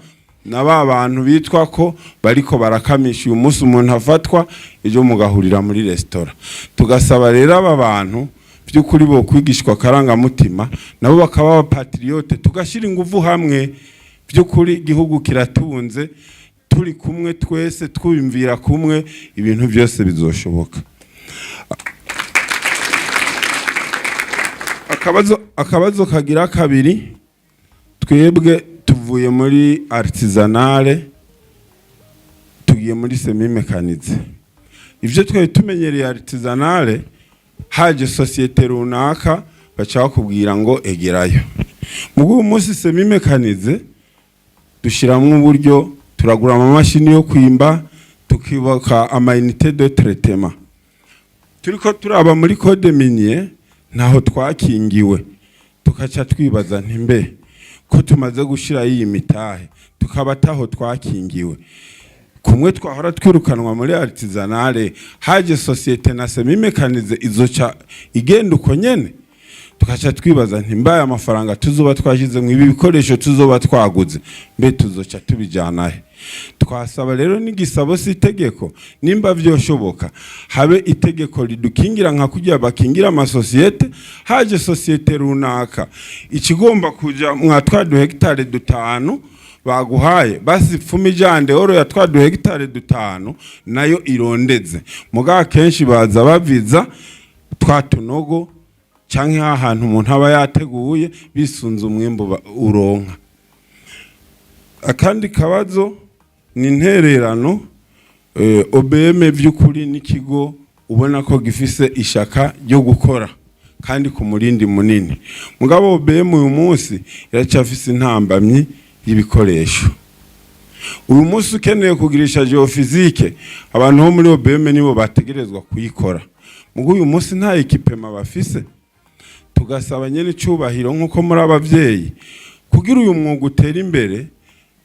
na ba bantu bitwa ko bariko barakamisha uyu munsi umuntu afatwa ejo mugahurira muri restaurant. Tugasaba rero aba bantu by'ukuri bo kwigishwa karanga mutima nabo bakaba abapatriote tugashira ingufu hamwe by'ukuri igihugu kiratunze turi kumwe twese twumvira kumwe ibintu byose bizoshoboka. Akabazo kagira kabiri twebwe tuvuye muri artisanale tugiye muri semi mechanize. Ivyo twe tumenyereye artisanale haje societe runaka bacha kubwira ngo egerayo. Mugu umunsi semi mechanize dushiramwe uburyo turagura amamashini yo kwimba tukibaka ama unité de traitement. Turiko turaba muri code minier naho twakingiwe tukaca twibaza ntimbe ko tumaze gushira iyi mitahe tukabataho twakingiwe kumwe twahora twirukanwa muri artisanale haje societe na semi mechanize izoca igenda uko nyene tukaca twibaza ntimbaye amafaranga tuzoba twashize mu ibi bikoresho tuzoba twaguze mbe tuzoca tubijanahe. Twasaba rero n'igisabo sitegeko nimba vyoshoboka habe itegeko ridukingira nka kujya bakingira amasosiyete haje societe runaka ikigomba kuja mwatwadu hectare 5 baguhaye basi fumijande oro ya twadu hectare 5 nayo irondeze muga kenshi baza baviza twatunogo canke ahantu umuntu aba yateguye bisunze umwimbo uronka. Akandi kabazo ni ntererano OBM vy'ukuri n'ikigo ubona ko gifise ishaka ryo gukora kandi ku murindi munini. Mugabo OBM uyu munsi iracafise intambamyi y'ibikoresho. Uyu munsi ukeneye kugirisha geophysique abantu bo muri OBM nibo bategerezwa kuyikora. Mugo uyu munsi nta ekipema bafise. Tugasaba nyene cyubahiro nkuko muri abavyeyi kugira uyu mwuga utera imbere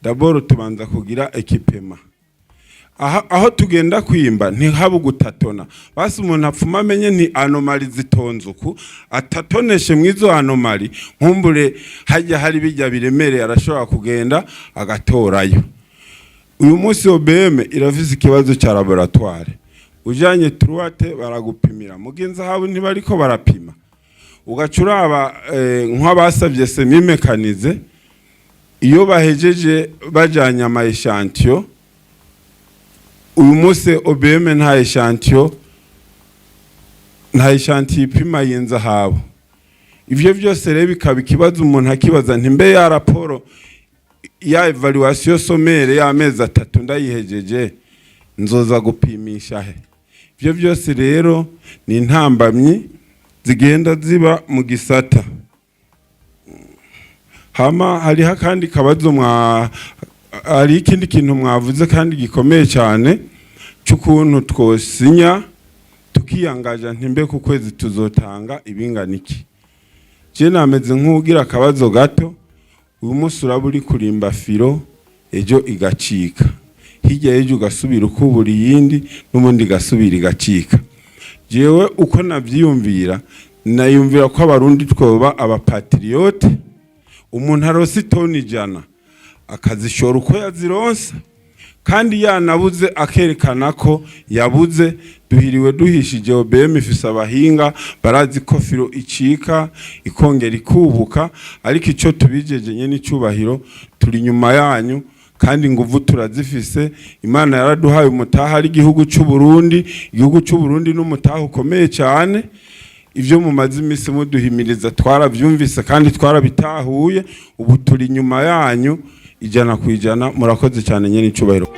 d'abord tubanza kugira ekipema. Aho tugenda kwimba ntihabu gutatona basi umuntu apfuma amenye ni anomali zitonzuku atatoneshe mwizo anomali nkumbure hajya hari bijya biremere arashobora kugenda agatorayo. Uyu munsi OBM iravize ikibazo cya laboratoire ujanye truate baragupimira mugenza habo ntibariko barapima ugacuraba nk'abasavye semi mechanize iyo bahejeje bajanye ama echantio uyu munsi OBM nta echantio ipima yenza habo. Ivyo byose rero bikaba ikibazo umuntu akibaza ntimbe ya raporo ya evaluation sommaire ya mezi 3 ndayihejeje nzoza gupimisha he. Ivyo byose rero ni intambamyi zigenda ziba mu gisata. Hama hariho kandi kabazo ari ikindi kintu mwavuze kandi gikomeye cyane cy'ukuntu twosinya tukiyangaja ntimbe ku kwezi tuzotanga ibinganiki. Je nameze nk'ugira akabazo gato uyu munsi uraburi kurimba firo ejo igacika hirya ejo ugasubira ukubura yindi n'umundi gasubira igacika. Jewe uko navyiyumvira nayumvira ko abarundi twoba abapatriote umuntu arose toni jana akazishora uko yazironsa kandi yanabuze akerekana ko yabuze. Duhiriwe duhishije OBM ifise abahinga barazi ko firo icika ikongera ikubuka ariko ico tubijeje nyene icubahiro turi nyuma yanyu kandi nguvu turazifise. Imana yaraduhaye umutaha ari igihugu cy'u Burundi n'umutaha ukomeye cyane. Ivyo mu mazimisi muduhimiriza twaravyumvise kandi twarabitahuye ubu turi nyuma yanyu 100%. Murakoze cyane nyene icubahiro.